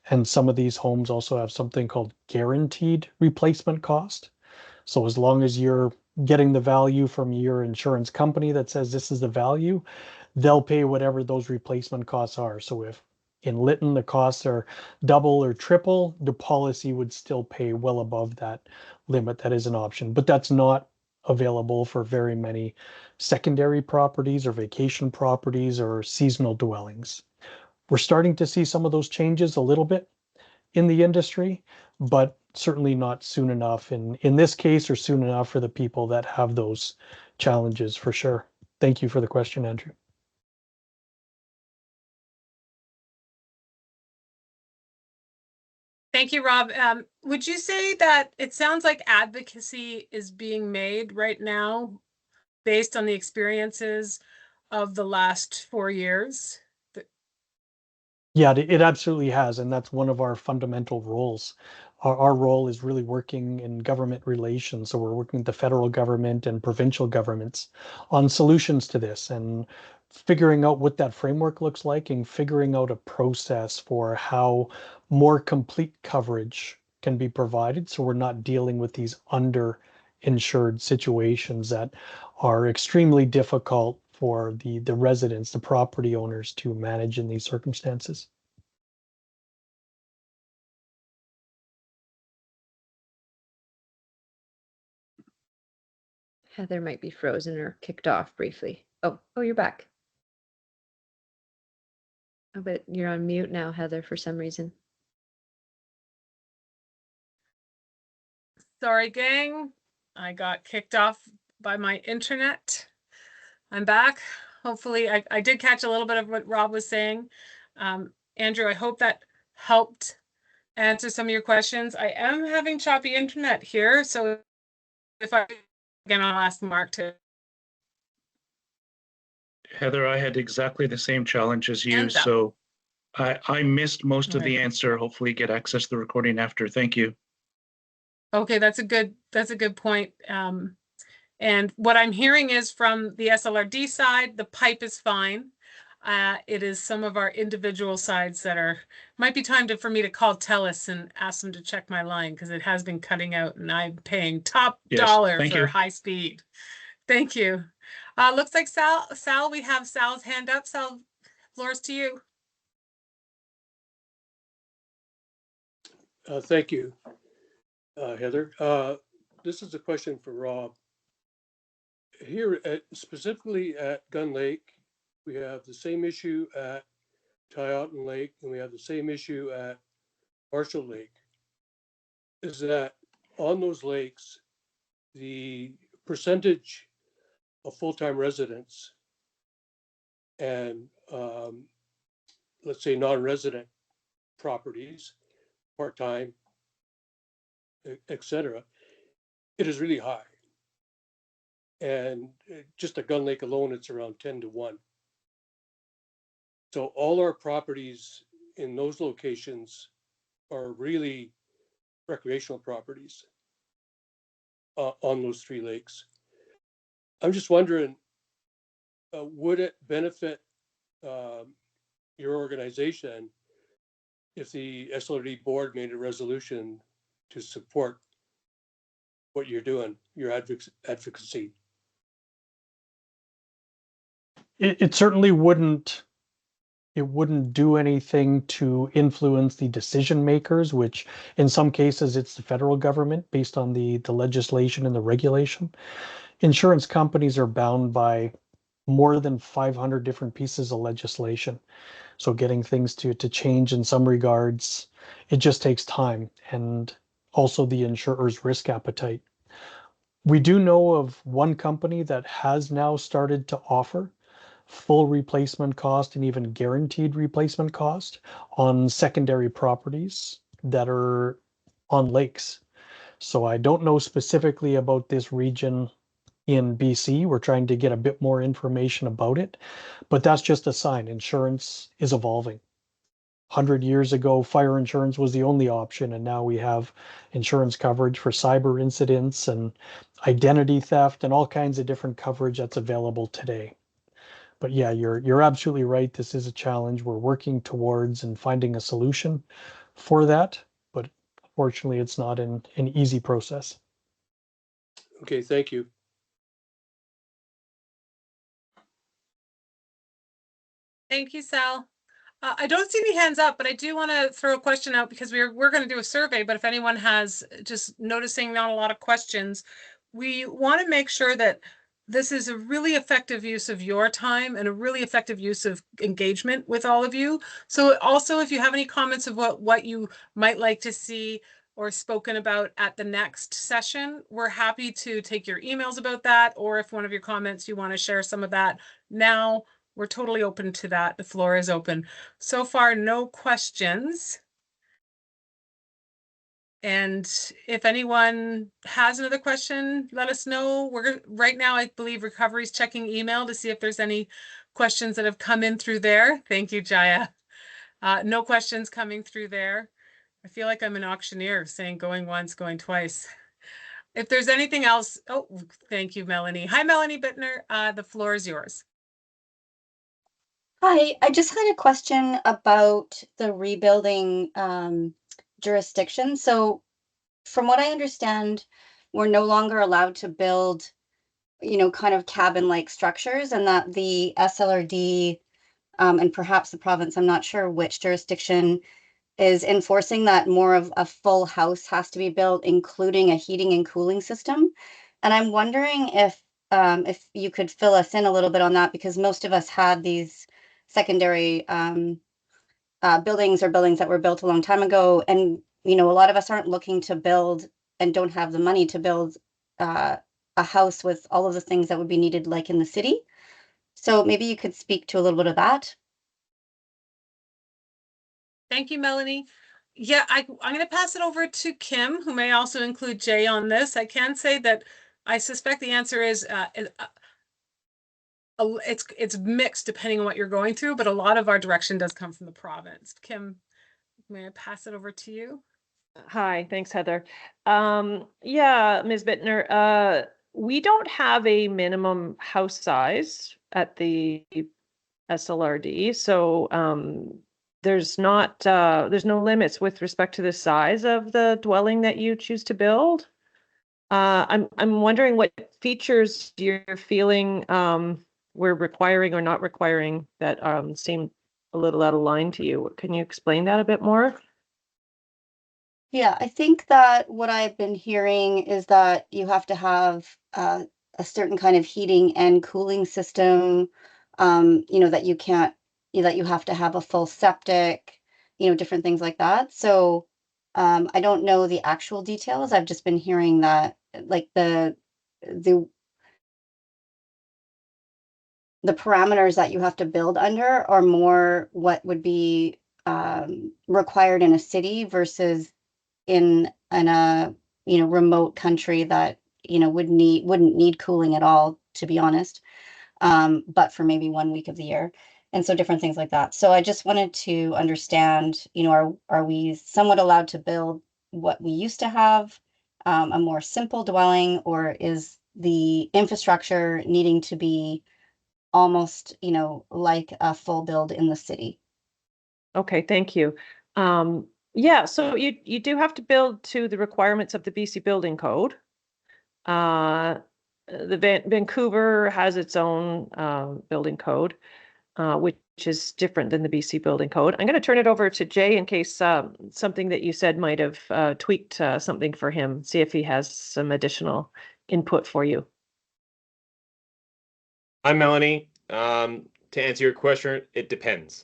and some of these homes also have something called guaranteed replacement cost. So as long as you're getting the value from your insurance company that says this is the value, they'll pay whatever those replacement costs are. So if in Lytton the costs are double or triple, the policy would still pay well above that limit. That is an option, but that's not available for very many secondary properties or vacation properties or seasonal dwellings. We're starting to see some of those changes a little bit in the industry, but certainly not soon enough in this case, or soon enough for the people that have those challenges for sure. Thank you for the question, Andrew. Thank you, Rob. Would you say that it sounds like advocacy is being made right now based on the experiences of the last 4 years? Yeah, it absolutely has, and that's one of our fundamental roles. our role is really working in government relations. So we're working with the federal government and provincial governments on solutions to this and figuring out what that framework looks like and figuring out a process for how more complete coverage can be provided. So we're not dealing with these underinsured situations that are extremely difficult for the residents, the property owners to manage in these circumstances. Heather might be frozen or kicked off briefly. Oh, you're back. Oh, but you're on mute now, Heather, for some reason. Sorry, gang. I got kicked off by my internet. I'm back. Hopefully, I did catch a little bit of what Rob was saying. Andrew, I hope that helped answer some of your questions. I am having choppy internet here, so if I'll ask Mark to. Heather, I had exactly the same challenge as you, Hands up. so I missed most of the Right. answer. Hopefully get access to the recording after. Thank you. Okay, that's a good point. And what I'm hearing is from the SLRD side, the pipe is fine. It is some of our individual sides that might be time for me to call TELUS and ask them to check my line because it has been cutting out and I'm paying top dollar Thank for you. high speed. Thank you. Looks like Sal, we have Sal's hand up. Sal, floor's to you. Thank you, Heather. This is a question for Rob. Here, specifically at Gun Lake, we have the same issue at Tyotin Lake, and we have the same issue at Marshall Lake. Is that on those lakes, the percentage of full-time residents and let's say non-resident properties, part-time, etc., it is really high. And just at Gun Lake alone, it's around 10-1. So all our properties in those locations are really recreational properties on those three lakes. I'm just wondering, would it benefit your organization if the SLRD board made a resolution to support what you're doing, your advocacy? It certainly wouldn't do anything to influence the decision makers, which in some cases it's the federal government based on the legislation and the regulation. Insurance companies are bound by more than 500 different pieces of legislation. So getting things to change in some regards, it just takes time, and also the insurer's risk appetite. We do know of one company that has now started to offer full replacement cost and even guaranteed replacement cost on secondary properties that are on lakes. So I don't know specifically about this region in BC. We're trying to get a bit more information about it, but that's just a sign. Insurance is evolving. 100 years ago, fire insurance was the only option, and now we have insurance coverage for cyber incidents and identity theft and all kinds of different coverage that's available today. But yeah, you're absolutely right. This is a challenge we're working towards and finding a solution for that. But fortunately, it's not an easy process. Okay, thank you. Thank you, Sal. I don't see any hands up, but I do want to throw a question out because we're going to do a survey. But if anyone has just noticing not a lot of questions, we want to make sure that this is a really effective use of your time and a really effective use of engagement with all of you. So also, if you have any comments of what you might like to see or spoken about at the next session, we're happy to take your emails about that. Or if one of your comments, you want to share some of that now, we're totally open to that. The floor is open. So far, no questions. And if anyone has another question, let us know. Right now, I believe Recovery's checking email to see if there's any questions that have come in through there. Thank you, Jaya. No questions coming through there. I feel like I'm an auctioneer saying going once, going twice. If there's anything else, oh, thank you, Melanie. Hi, Melanie Bittner. The floor is yours. Hi, I just had a question about the rebuilding jurisdiction. So from what I understand, we're no longer allowed to build, kind of cabin-like structures, and that the SLRD and perhaps the province, I'm not sure which jurisdiction, is enforcing that more of a full house has to be built, including a heating and cooling system. And I'm wondering if you could fill us in a little bit on that, because most of us had these secondary buildings or buildings that were built a long time ago, and a lot of us aren't looking to build and don't have the money to build a house with all of the things that would be needed, like in the city. So maybe you could speak to a little bit of that. Thank you, Melanie. Yeah, I'm going to pass it over to Kim, who may also include Jay on this. I can say that I suspect the answer is it's mixed depending on what you're going through, but a lot of our direction does come from the province. Kim, may I pass it over to you? Hi, thanks, Heather. Yeah, Ms. Bittner, we don't have a minimum house size at the SLRD, so there's no limits with respect to the size of the dwelling that you choose to build. I'm wondering what features you're feeling we're requiring or not requiring that seem a little out of line to you. Can you explain that a bit more? Yeah, I think that what I've been hearing is that you have to have a certain kind of heating and cooling system, that you can't, that you have to have a full septic, different things like that. So I don't know the actual details. I've just been hearing that, like the parameters that you have to build under are more what would be required in a city versus in a remote country that wouldn't need cooling at all, to be honest, but for maybe 1 week of the year, and so different things like that. So I just wanted to understand, are we somewhat allowed to build what we used to have, a more simple dwelling, or is the infrastructure needing to be almost like a full build in the city? Okay, thank you. Yeah, so you do have to build to the requirements of the BC Building Code. The Vancouver has its own building code, which is different than the BC Building Code. I'm going to turn it over to Jay in case something that you said might have tweaked something for him. See if he has some additional input for you. Hi, Melanie. To answer your question, it depends.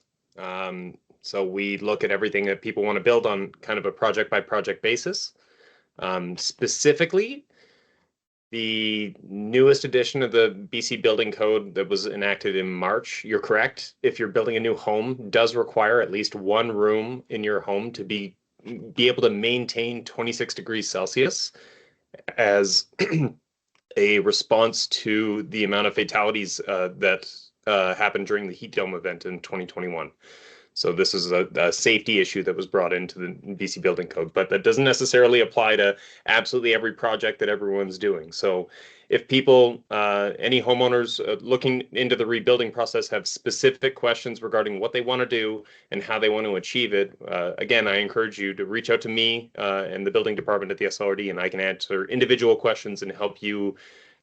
So we look at everything that people want to build on kind of a project by project basis. Specifically, the newest edition of the BC Building Code that was enacted in March, you're correct. If you're building a new home, does require at least one room in your home to be able to maintain 26 degrees Celsius as a response to the amount of fatalities that happened during the heat dome event in 2021. So this is a safety issue that was brought into the BC Building Code, but that doesn't necessarily apply to absolutely every project that everyone's doing. So if people, any homeowners looking into the rebuilding process have specific questions regarding what they want to do and how they want to achieve it, again, I encourage you to reach out to me and the building department at the SLRD, and I can answer individual questions and help you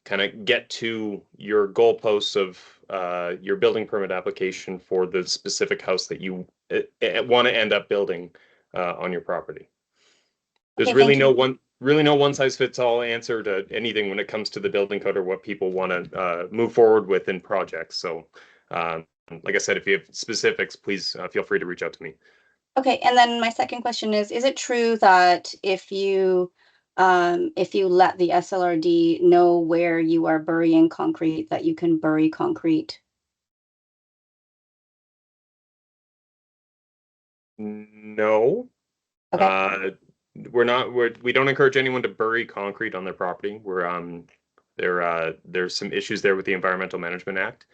kind of get to your goalposts of your building permit application for the specific house that you want to end up building on your property. There's Okay, really no one size fits all answer to anything when it comes to the building code or what people want to move forward with in projects. So like I said, if you have specifics, please feel free to reach out to me. Okay, and then my second question is it true that if you let the SLRD know where you are burying concrete, that you can bury concrete? No. Okay. We don't encourage anyone to bury concrete on their property. There's some issues there with the Environmental Management Act.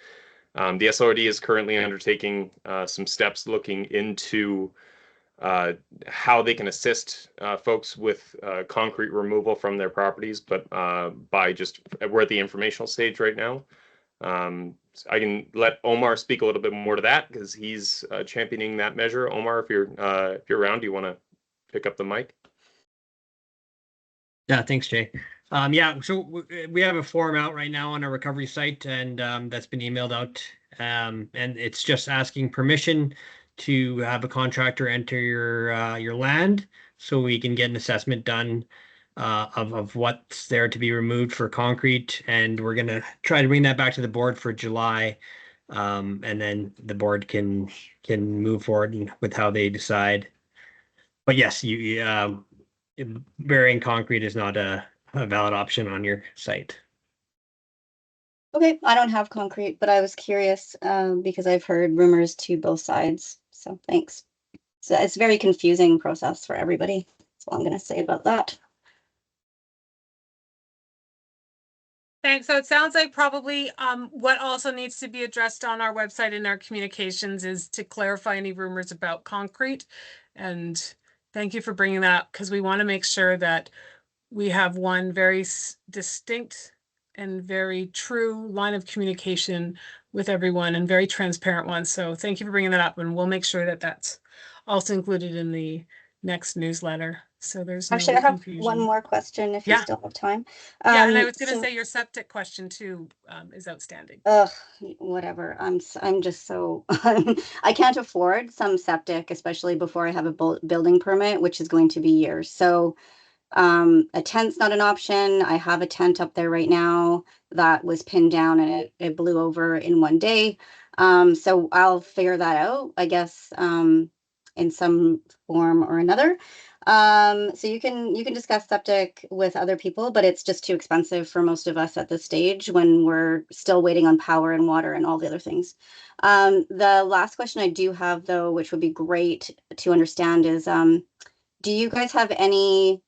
The SLRD is currently undertaking some steps looking into how they can assist folks with concrete removal from their properties, but we're at the informational stage right now. I can let Omar speak a little bit more to that because he's championing that measure. Omar, if you're around, do you want to pick up the mic? Yeah, thanks, Jay. Yeah, so we have a form out right now on our recovery site, and that's been emailed out. And it's just asking permission to have a contractor enter your land so we can get an assessment done of what's there to be removed for concrete. And we're gonna try to bring that back to the board for July. And then the board can move forward with how they decide. But yes, burying concrete is not a valid option on your site. Okay, I don't have concrete, but I was curious because I've heard rumors to both sides. So thanks. So it's a very confusing process for everybody. That's all I'm going to say about that. Thanks. So it sounds like probably what also needs to be addressed on our website in our communications is to clarify any rumors about concrete. And thank you for bringing that up because we want to make sure that we have one very distinct and very true line of communication with everyone and very transparent one. So thank you for bringing that up, and we'll make sure that that's also included in the next newsletter. So there's Actually, no I have confusion. one more question if you still have time. Yeah, and I was going to say your septic question too is outstanding. Whatever. I'm just so I can't afford some septic, especially before I have a building permit, which is going to be years. So a tent's not an option. I have a tent up there right now that was pinned down and it blew over in one day. So I'll figure that out, I guess, in some form or another. So you can discuss septic with other people, but it's just too expensive for most of us at this stage when we're still waiting on power and water and all the other things. The last question I do have, though, which would be great to understand is, do you guys have any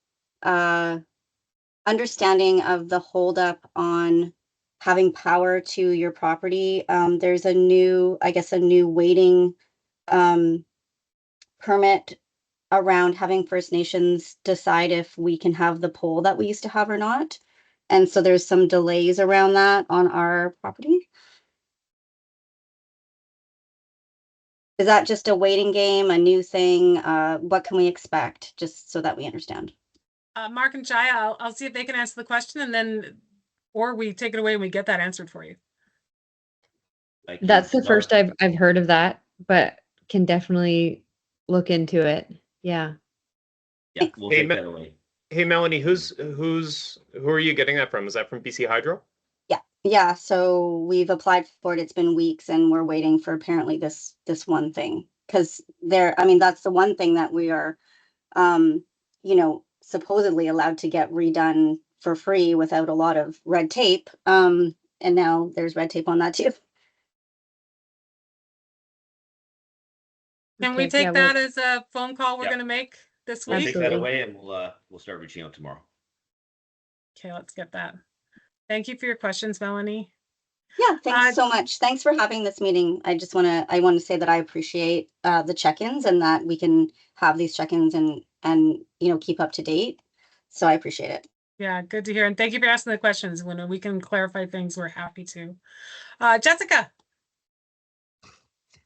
understanding of the holdup on having power to your property? There's a new waiting permit around having First Nations decide if we can have the pole that we used to have or not. And so there's some delays around that on our property. Is that just a waiting game, a new thing? What can we expect, just so that we understand? Mark and Jaya, I'll see if they can answer the question, and then, or we take it away and we get that answered for you. That's the first I've heard of that, but can definitely look into it. Yeah. Yeah, we'll take that away. Hey, Melanie, who are you getting that from? Is that from BC Hydro? Yeah. So we've applied for it. It's been weeks, and we're waiting for apparently this one thing, because that's the one thing that we are, supposedly allowed to get redone for free without a lot of red tape. And now there's red tape on that too. Can we take that as a phone call we're going to make this week? We'll take that away, and we'll start reaching out tomorrow. Okay, let's get that. Thank you for your questions, Melanie. Yeah, thanks so much. Thanks for having this meeting. I want to say that I appreciate the check-ins and that we can have these check-ins and keep up to date. So I appreciate it. Yeah, good to hear. And thank you for asking the questions. When we can clarify things, we're happy to. Jessica.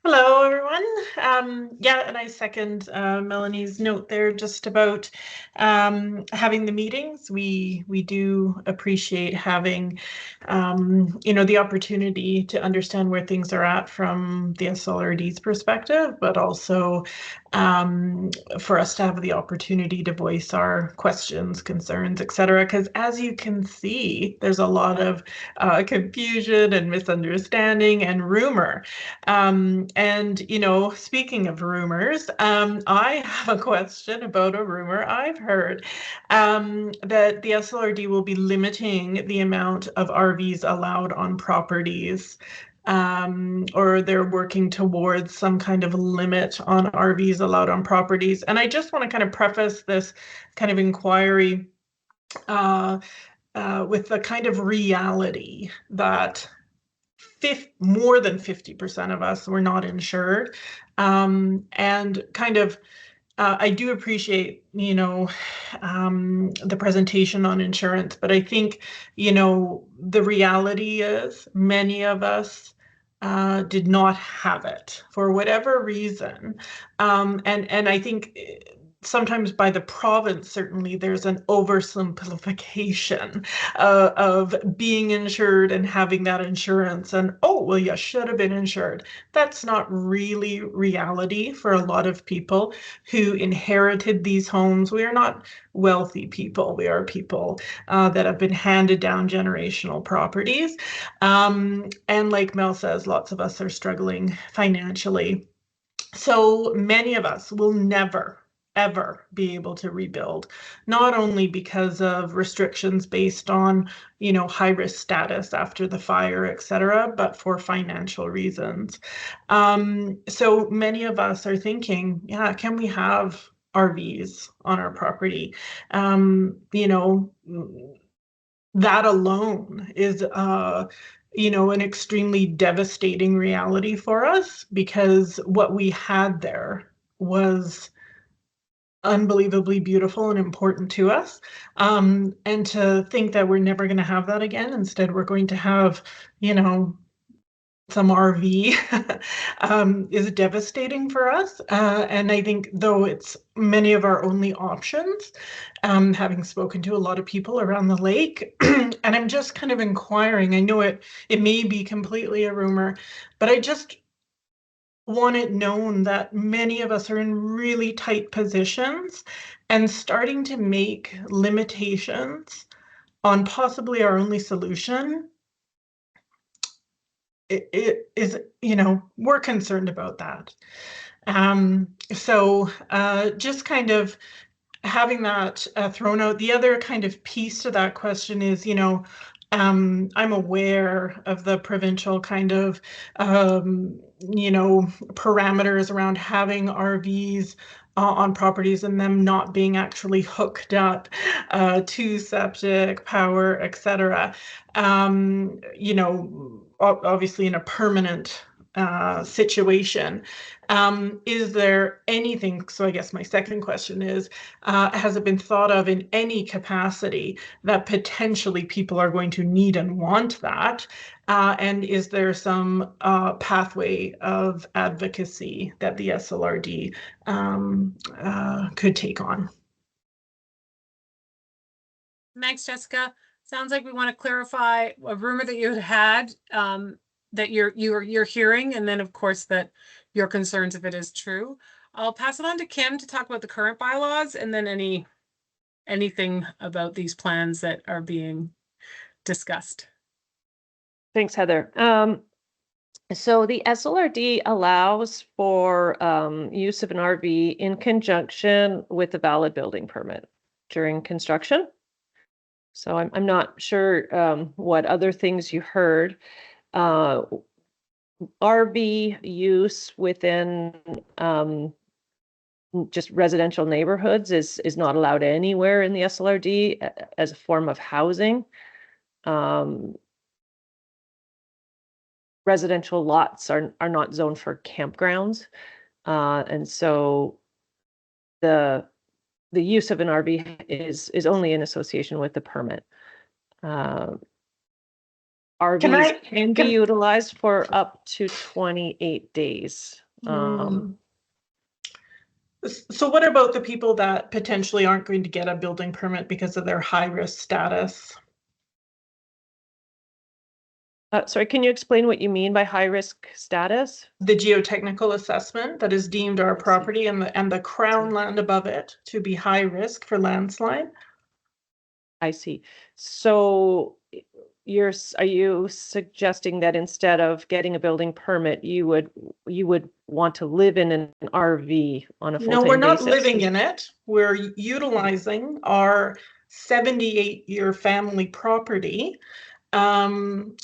Hello, everyone. And I second Melanie's note there just about having the meetings. We do appreciate having, the opportunity to understand where things are at from the SLRD's perspective, but also for us to have the opportunity to voice our questions, concerns, etc. Because as you can see, there's a lot of confusion and misunderstanding and rumor. And, speaking of rumors, I have a question about a rumor I've heard that the SLRD will be limiting the amount of RVs allowed on properties, or they're working towards some kind of limit on RVs allowed on properties. And I just want to kind of preface this kind of inquiry with the kind of reality that more than 50% of us were not insured, and kind of I do appreciate, the presentation on insurance, but I think, the reality is many of us did not have it for whatever reason. And I think sometimes by the province, certainly there's an oversimplification of being insured and having that insurance and, oh, well, you should have been insured. That's not really reality for a lot of people who inherited these homes. We are not wealthy people. We are people that have been handed down generational properties. And like Mel says, lots of us are struggling financially. So many of us will never, ever be able to rebuild, not only because of restrictions based on, high risk status after the fire, etc., but for financial reasons. So many of us are thinking, yeah, can we have RVs on our property? That alone is an extremely devastating reality for us, because what we had there was unbelievably beautiful and important to us. And to think that we're never going to have that again, instead we're going to have, some RV is devastating for us. And I think though it's many of our only options, having spoken to a lot of people around the lake, and I'm just kind of inquiring, I know it may be completely a rumor, but I just want it known that many of us are in really tight positions and starting to make limitations on possibly our only solution. It is, we're concerned about that. So just kind of having that thrown out. The other kind of piece to that question is, I'm aware of the provincial kind of, parameters around having RVs on properties and them not being actually hooked up to septic, power, etc. Obviously in a permanent situation. Is there anything, so I guess my second question is, has it been thought of in any capacity that potentially people are going to need and want that? And is there some pathway of advocacy that the SLRD could take on? Thanks, Jessica. Sounds like we want to clarify a rumor that you had that you're hearing, and then of course that your concerns if it is true. I'll pass it on to Kim to talk about the current bylaws, and then anything about these plans that are being discussed. Thanks, Heather. So the SLRD allows for use of an RV in conjunction with a valid building permit during construction. So I'm not sure what other things you heard. RV use within just residential neighborhoods is not allowed anywhere in the SLRD as a form of housing. Residential lots are not zoned for campgrounds, and so the use of an RV is only in association with the permit. RVs can be utilized for up to 28 days. So what about the people that potentially aren't going to get a building permit because of their high risk status? Sorry, can you explain what you mean by high risk status? The geotechnical assessment that is deemed our property and the crown land above it to be high risk for landslide. I see. So are you suggesting that instead of getting a building permit, you would want to live in an RV on a full-time basis? No, we're not living in it. We're utilizing our 78-year family property in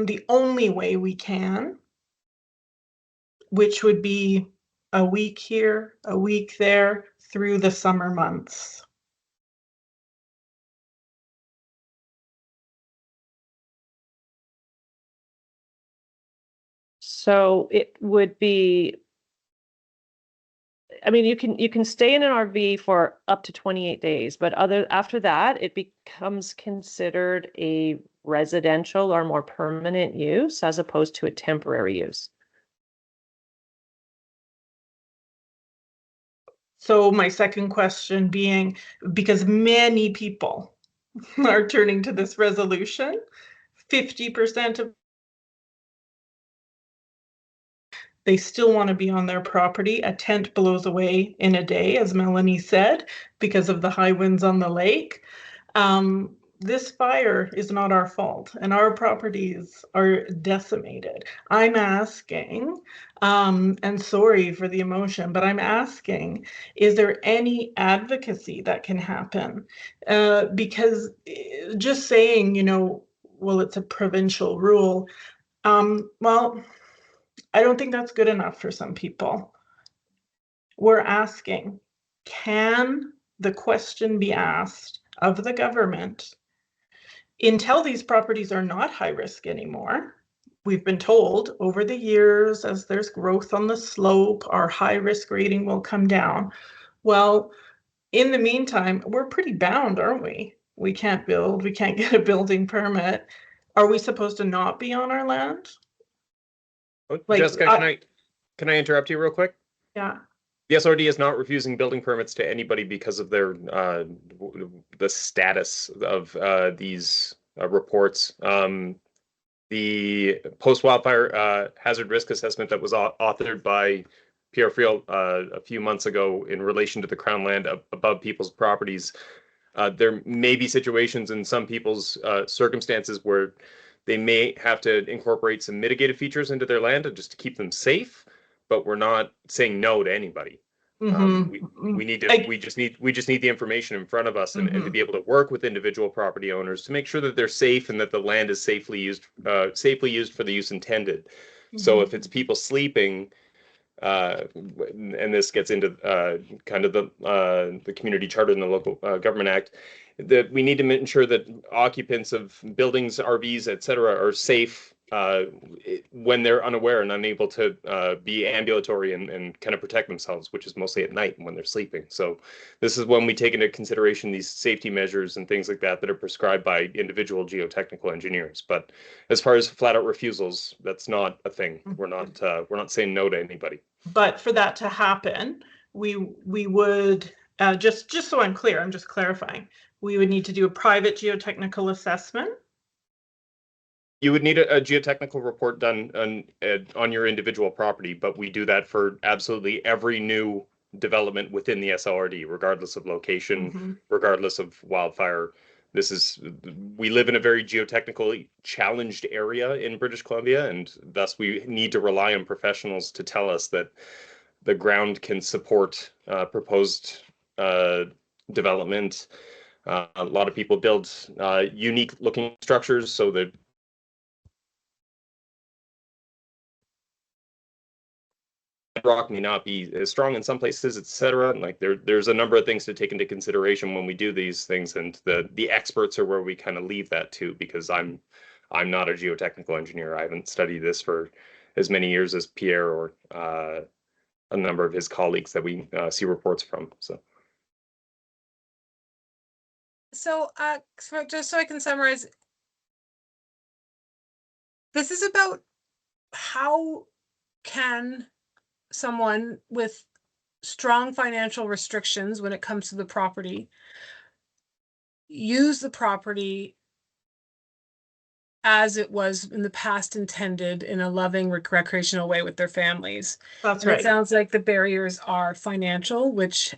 the only way we can, which would be a week here, a week there through the summer months. So it would be, I mean, you can stay in an RV for up to 28 days, but after that, it becomes considered a residential or more permanent use as opposed to a temporary use. So my second question being, because many people are turning to this resolution, 50% of they still want to be on their property. A tent blows away in a day, as Melanie said, because of the high winds on the lake. This fire is not our fault, and our properties are decimated. I'm asking, and sorry for the emotion, but I'm asking, is there any advocacy that can happen? Because just saying, well, it's a provincial rule. Well, I don't think that's good enough for some people. We're asking, can the question be asked of the government until these properties are not high risk anymore? We've been told over the years, as there's growth on the slope, our high risk rating will come down. Well, in the meantime, we're pretty bound, aren't we? We can't build, we can't get a building permit. Are we supposed to not be on our land? Like, Jessica, can I interrupt you real quick? Yeah. The SRD is not refusing building permits to anybody because of their the status of these reports. The post-wildfire hazard risk assessment that was authored by Pierre Friel a few months ago in relation to the Crown land above people's properties. There may be situations in some people's circumstances where they may have to incorporate some mitigated features into their land just to keep them safe, but we're not saying no to anybody. We just need the information in front of us and to be able to work with individual property owners to make sure that they're safe and that the land is safely used for the use intended. So if it's people sleeping, and this gets into kind of the community charter and the local government act, that we need to ensure that occupants of buildings, RVs, etc., are safe when they're unaware and unable to be ambulatory and kind of protect themselves, which is mostly at night when they're sleeping. So this is when we take into consideration these safety measures and things like that that are prescribed by individual geotechnical engineers. But as far as flat out refusals, that's not a thing. We're not saying no to anybody. But for that to happen, we would just so I'm clear, I'm just clarifying. We would need to do a private geotechnical assessment. You would need a geotechnical report done on your individual property, but we do that for absolutely every new development within the SLRD, regardless of location, regardless of wildfire. We live in a very geotechnically challenged area in British Columbia, and thus we need to rely on professionals to tell us that the ground can support proposed development. A lot of people build unique looking structures, so that rock may not be as strong in some places, etc. Like there's a number of things to take into consideration when we do these things, and the experts are where we kind of leave that to, because I'm not a geotechnical engineer. I haven't studied this for as many years as Pierre or a number of his colleagues that we see reports from. So just so I can summarize, this is about how can someone with strong financial restrictions when it comes to the property use the property as it was in the past intended, in a loving recreational way with their families. That's right. It sounds like the barriers are financial, which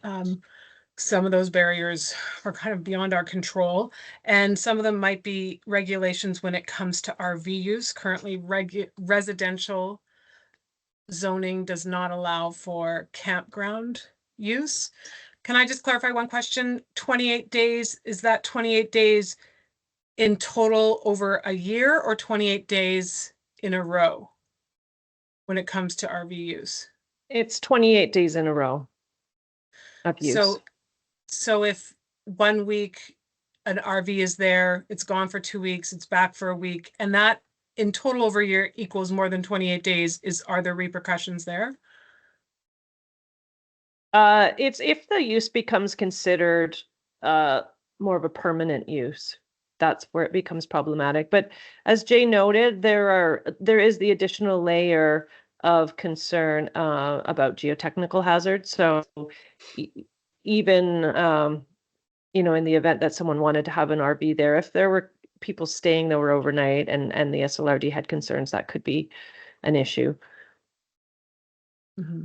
some of those barriers are kind of beyond our control, and some of them might be regulations when it comes to RV use. Currently, residential zoning does not allow for campground use. Can I just clarify one question? 28 days, is that 28 days in total over a year, or 28 days in a row when it comes to RV use? It's 28 days in a row of use. So if 1 week an RV is there, it's gone for 2 weeks, it's back for a week, and that in total over a year equals more than 28 days, are there repercussions there? It's if the use becomes considered more of a permanent use. That's where it becomes problematic. But as Jay noted, there is the additional layer of concern about geotechnical hazards. So even in the event that someone wanted to have an RV there, if there were people staying there overnight and the SLRD had concerns, that could be an issue. Mm-hmm.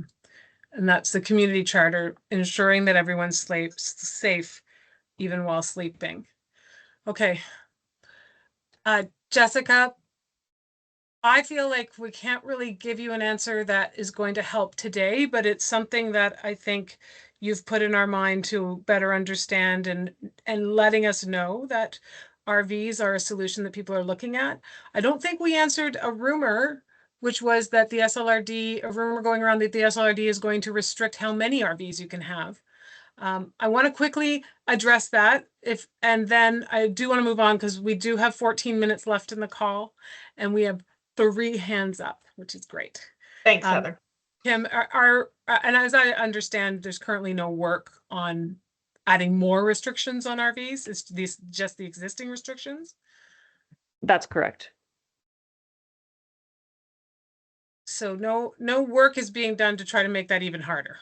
And that's the community charter, ensuring that everyone's safe even while sleeping. Okay. Jessica, I feel like we can't really give you an answer that is going to help today, but it's something that I think you've put in our mind to better understand and letting us know that RVs are a solution that people are looking at. I don't think we answered a rumor, which was that the SLRD, a rumor going around that the SLRD is going to restrict how many RVs you can have. I want to quickly address that, and then I do want to move on because we do have 14 minutes left in the call, and we have 3 hands up, which is great. Thanks, Heather. Kim, and as I understand, there's currently no work on adding more restrictions on RVs. It's just the existing restrictions? That's correct. So no work is being done to try to make that even harder.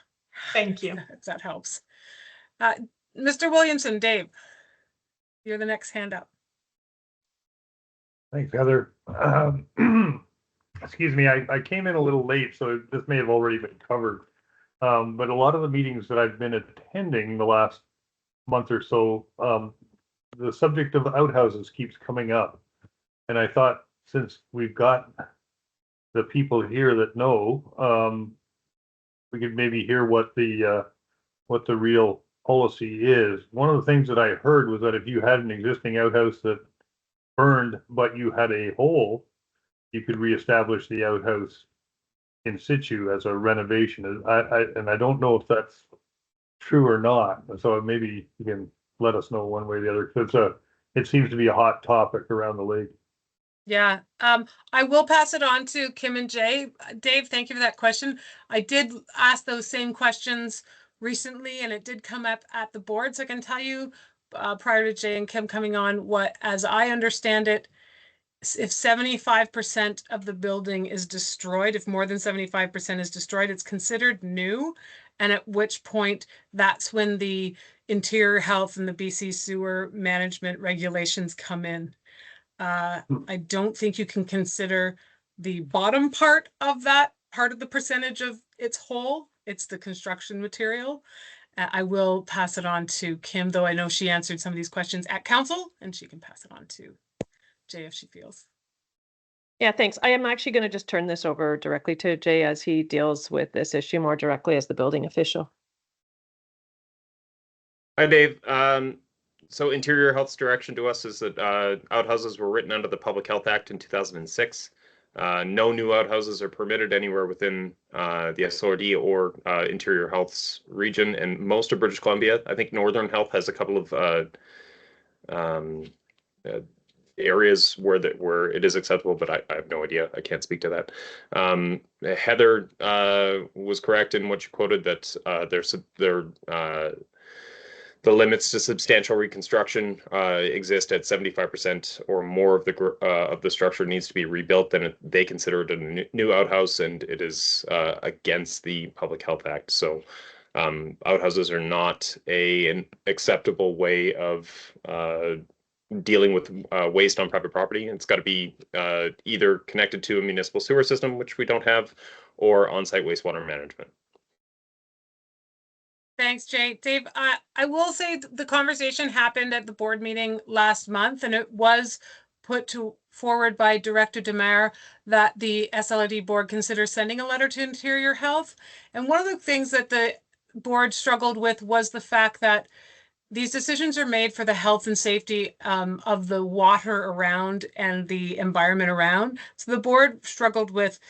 Thank you. If that helps. Mr. Williamson, Dave, you're the next hand up. Thanks, Heather. Excuse me, I came in a little late, so this may have already been covered. But a lot of the meetings that I've been attending the last month or so, the subject of outhouses keeps coming up. And I thought, since we've got the people here that know, we could maybe hear what the real policy is. One of the things that I heard was that if you had an existing outhouse that burned, but you had a hole, you could reestablish the outhouse in situ as a renovation. And I don't know if that's true or not. So maybe you can let us know one way or the other, because it seems to be a hot topic around the lake. Yeah, I will pass it on to Kim and Jay. Dave, thank you for that question. I did ask those same questions recently, and it did come up at the board. So I can tell you, prior to Jay and Kim coming on, what, as I understand it, if 75% of the building is destroyed, if more than 75% is destroyed, it's considered new. And at which point, that's when the interior health and the BC sewer management regulations come in. I don't think you can consider the bottom part of that part of the percentage of its whole. It's the construction material. I will pass it on to Kim, though I know she answered some of these questions at council, and she can pass it on to Jay if she feels. Yeah, thanks. I am actually going to just turn this over directly to Jay as he deals with this issue more directly as the building official. Hi, Dave. So Interior Health's direction to us is that outhouses were written under the Public Health Act in 2006. No new outhouses are permitted anywhere within the SLRD or Interior Health's region, and most of British Columbia. I think Northern Health has a couple of areas where it is acceptable, but I have no idea. I can't speak to that. Heather was correct in what you quoted, that the limits to substantial reconstruction exist at 75% or more of the structure needs to be rebuilt. Then they consider it a new outhouse, and it is against the Public Health Act. So outhouses are not an acceptable way of dealing with waste on private property. It's got to be either connected to a municipal sewer system, which we don't have, or on-site wastewater management. Thanks, Jay. Dave, I will say the conversation happened at the board meeting last month, and it was put forward by Director Demare that the SLRD board consider sending a letter to Interior Health. And one of the things that the board struggled with was the fact that these decisions are made for the health and safety of the water around and the environment around. So the board struggled with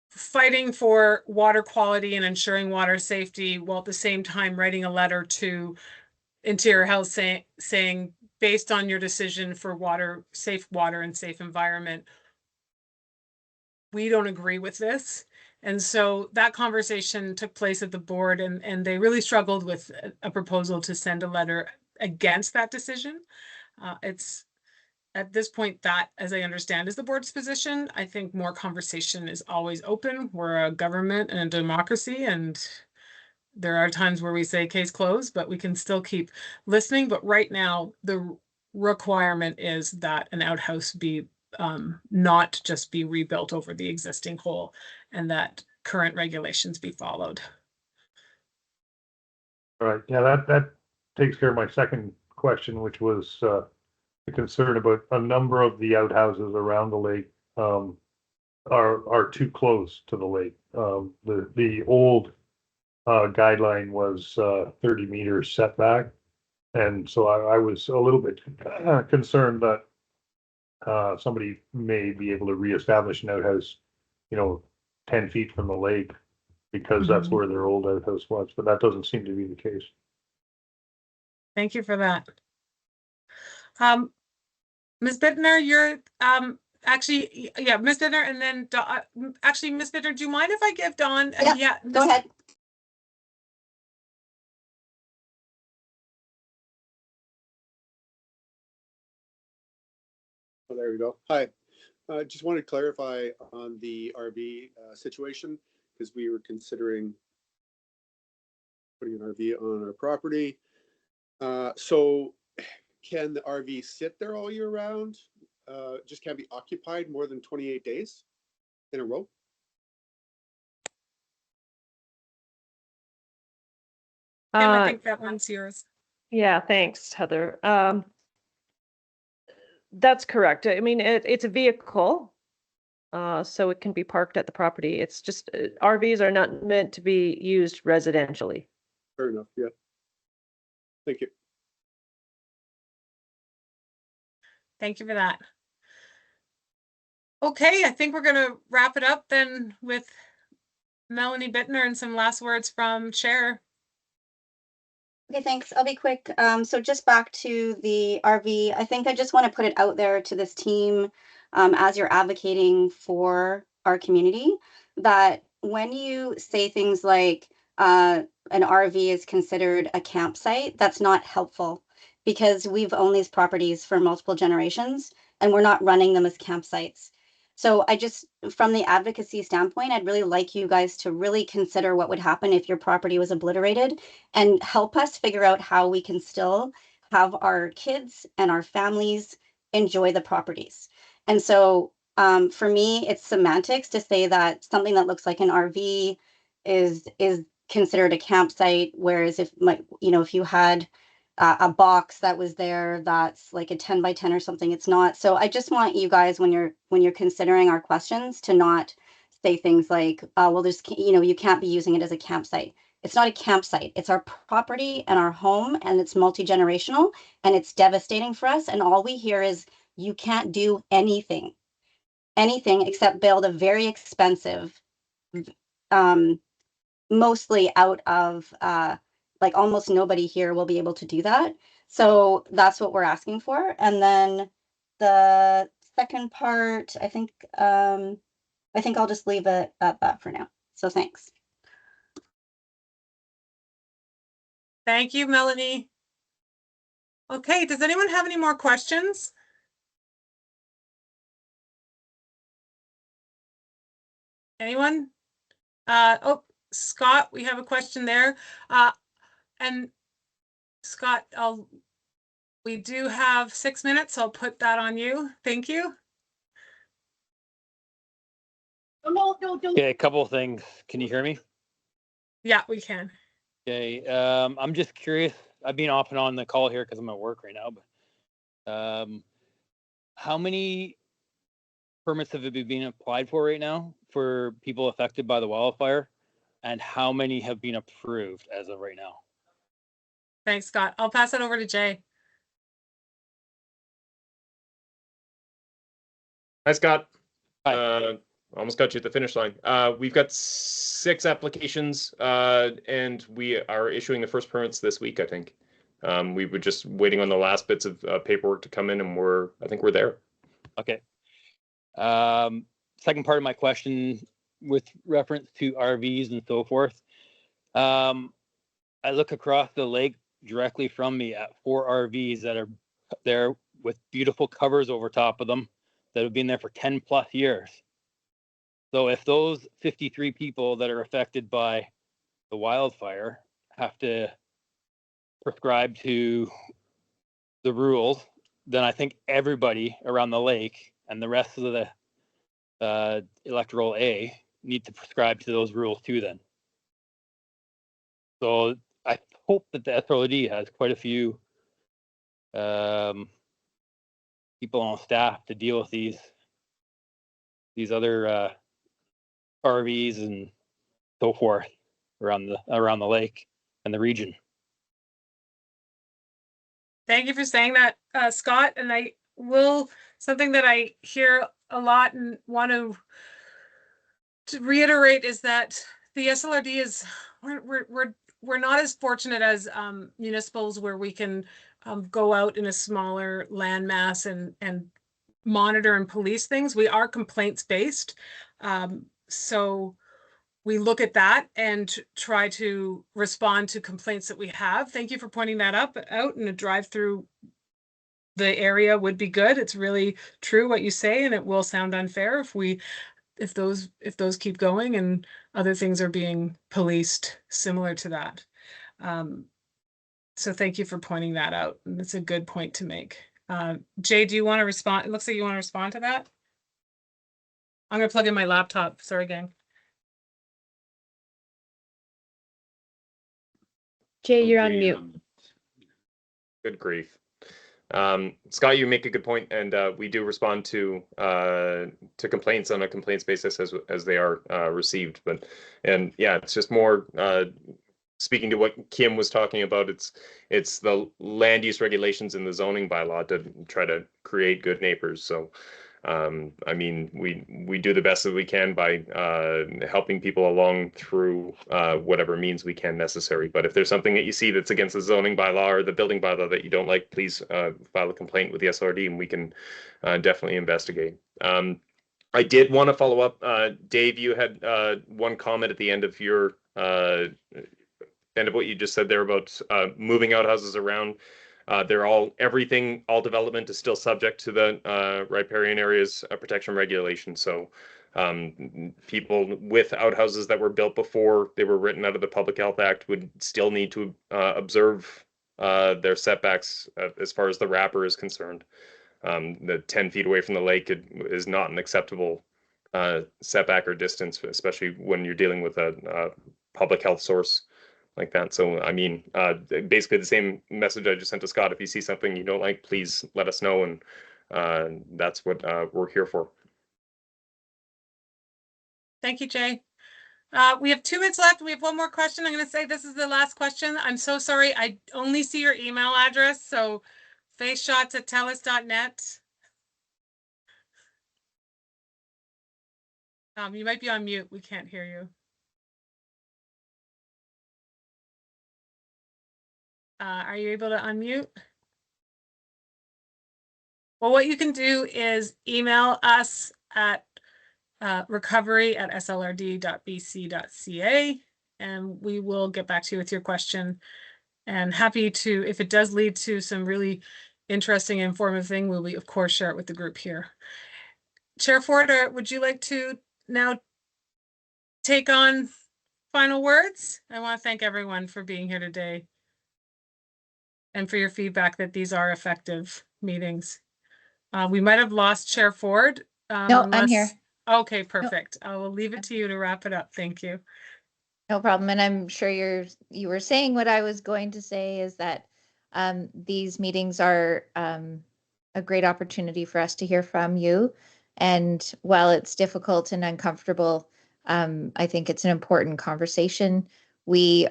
fighting for water quality and ensuring water safety, while at the same time writing a letter to Interior Health saying, based on your decision for safe water and safe environment, we don't agree with this. And so that conversation took place at the board, and they really struggled with a proposal to send a letter against that decision. It's at this point that, as I understand, is the board's position. I think more conversation is always open. We're a government and a democracy, and there are times where we say case closed, but we can still keep listening. But right now, the requirement is that an outhouse be not just be rebuilt over the existing hole, and that current regulations be followed. All right, yeah, that takes care of my second question, which was the concern about a number of the outhouses around the lake are too close to the lake. The old guideline was 30 meters setback, and so I was a little bit concerned that somebody may be able to reestablish an outhouse, 10 feet from the lake, because that's where their old outhouse was, but that doesn't seem to be the case. Thank you for that. Ms. Bittner, you're actually, yeah, Ms. Bittner, and then actually, Ms. Bittner, do you mind if I give Dawn? Yeah, go ahead. Oh, there we go. Hi. Just wanted to clarify on the RV situation, because we were considering putting an RV on our property. So can the RV sit there all year round? Just can't be occupied more than 28 days in a row? Kim, I think that one's yours. Yeah, thanks, Heather. That's correct. I mean, it's a vehicle, so it can be parked at the property. It's just RVs are not meant to be used residentially. Fair enough. Yeah. Thank you. Thank you for that. Okay, I think we're going to wrap it up then with Melanie Bittner and some last words from Chair. Okay, thanks. I'll be quick. So just back to the RV, I think I just want to put it out there to this team as you're advocating for our community, that when you say things like an RV is considered a campsite, that's not helpful, because we've owned these properties for multiple generations and we're not running them as campsites. So I just, from the advocacy standpoint, I'd really like you guys to really consider what would happen if your property was obliterated, and help us figure out how we can still have our kids and our families enjoy the properties. And so for me, it's semantics to say that something that looks like an RV is considered a campsite, whereas if if you had a box that was there that's like a 10 by 10 or something, it's not. So I just want you guys, when you're considering our questions, to not say things like, well, there's, you can't be using it as a campsite. It's not a campsite. It's our property and our home, and it's multi-generational, and it's devastating for us. And all we hear is you can't do anything except build a very expensive, mostly out of like almost nobody here will be able to do that. So that's what we're asking for. And then the second part, I think I'll just leave it at that for now. So thanks. Thank you, Melanie. Okay, does anyone have any more questions? Anyone? Oh, Scott, we have a question there. And Scott, we do have 6 minutes. I'll put that on you. Thank you. No. Okay, a couple of things. Can you hear me? Yeah, we can. Okay, I'm just curious. I've been off and on the call here because I'm at work right now, but how many permits have been applied for right now for people affected by the wildfire, and how many have been approved as of right now? Thanks, Scott. I'll pass it over to Jay. Hi, Scott. Hi. Almost got you at the finish line. We've got 6 applications, and we are issuing the first permits this week, I think. We were just waiting on the last bits of paperwork to come in, and I think we're there. Okay. Second part of my question, with reference to RVs and so forth. I look across the lake directly from me at 4 RVs that are there with beautiful covers over top of them that have been there for 10 plus years. So if those 53 people that are affected by the wildfire have to prescribe to the rules, then I think everybody around the lake and the rest of the electoral A need to prescribe to those rules too then. So I hope that the SLRD has quite a few people on staff to deal with these other RVs and so forth around the lake and the region. Thank you for saying that, Scott. And I will, something that I hear a lot and want to reiterate is that the SLRD is, we're not as fortunate as municipals where we can go out in a smaller landmass and monitor and police things. We are complaints based. So we look at that and try to respond to complaints that we have. Thank you for pointing that out, and a drive through the area would be good. It's really true what you say, and it will sound unfair if those keep going and other things are being policed similar to that. So thank you for pointing that out. And it's a good point to make. Jay, do you want to respond? It looks like you want to respond to that. I'm going to plug in my laptop. Sorry, gang. Jay, you're on mute. Good grief. Scott, you make a good point, and we do respond to complaints on a complaints basis as they are received. And yeah, it's just more speaking to what Kim was talking about. It's the land use regulations in the zoning bylaw to try to create good neighbors. So I mean, we do the best that we can by helping people along through whatever means we can necessary. But if there's something that you see that's against the zoning bylaw or the building bylaw that you don't like, please file a complaint with the SLRD and we can definitely investigate. I did want to follow up. Dave, you had one comment at the end of your end of what you just said there about moving outhouses around. They're all development is still subject to the riparian areas protection regulation. So people with outhouses that were built before they were written out of the Public Health Act would still need to observe their setbacks as far as the wrapper is concerned. The 10 feet away from the lake is not an acceptable setback or distance, especially when you're dealing with a public health source like that. So I mean, basically the same message I just sent to Scott. If you see something you don't like, please let us know, and that's what we're here for. Thank you, Jay. We have 2 minutes left. We have one more question. I'm going to say this is the last question. I'm so sorry. I only see your email address. So faceshots@telus.net. You might be on mute. We can't hear you. Are you able to unmute? Well, what you can do is email us at recovery@slrd.bc.ca, and we will get back to you with your question. And happy to, if it does lead to some really interesting, informative thing, we'll of course share it with the group here. Chair Ford, would you like to now take on final words? I want to thank everyone for being here today and for your feedback that these are effective meetings. We might have lost Chair Ford. No, I'm here. Okay, perfect. I will leave it to you to wrap it up. Thank you. No problem. And I'm sure you were saying what I was going to say is that these meetings are a great opportunity for us to hear from you. And while it's difficult and uncomfortable, I think it's an important conversation. We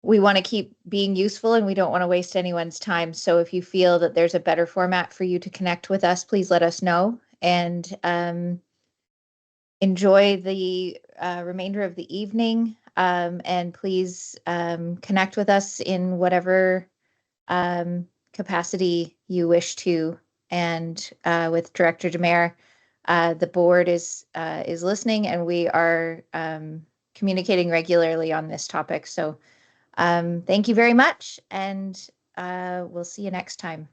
want to keep being useful and we don't want to waste anyone's time. So if you feel that there's a better format for you to connect with us, please let us know, and enjoy the remainder of the evening. And please connect with us in whatever capacity you wish to. And with Director Demare, the board is listening, and we are communicating regularly on this topic. So thank you very much, and we'll see you next time.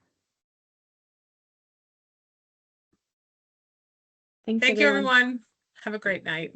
Thanks, Thank you, everyone. Have a great night.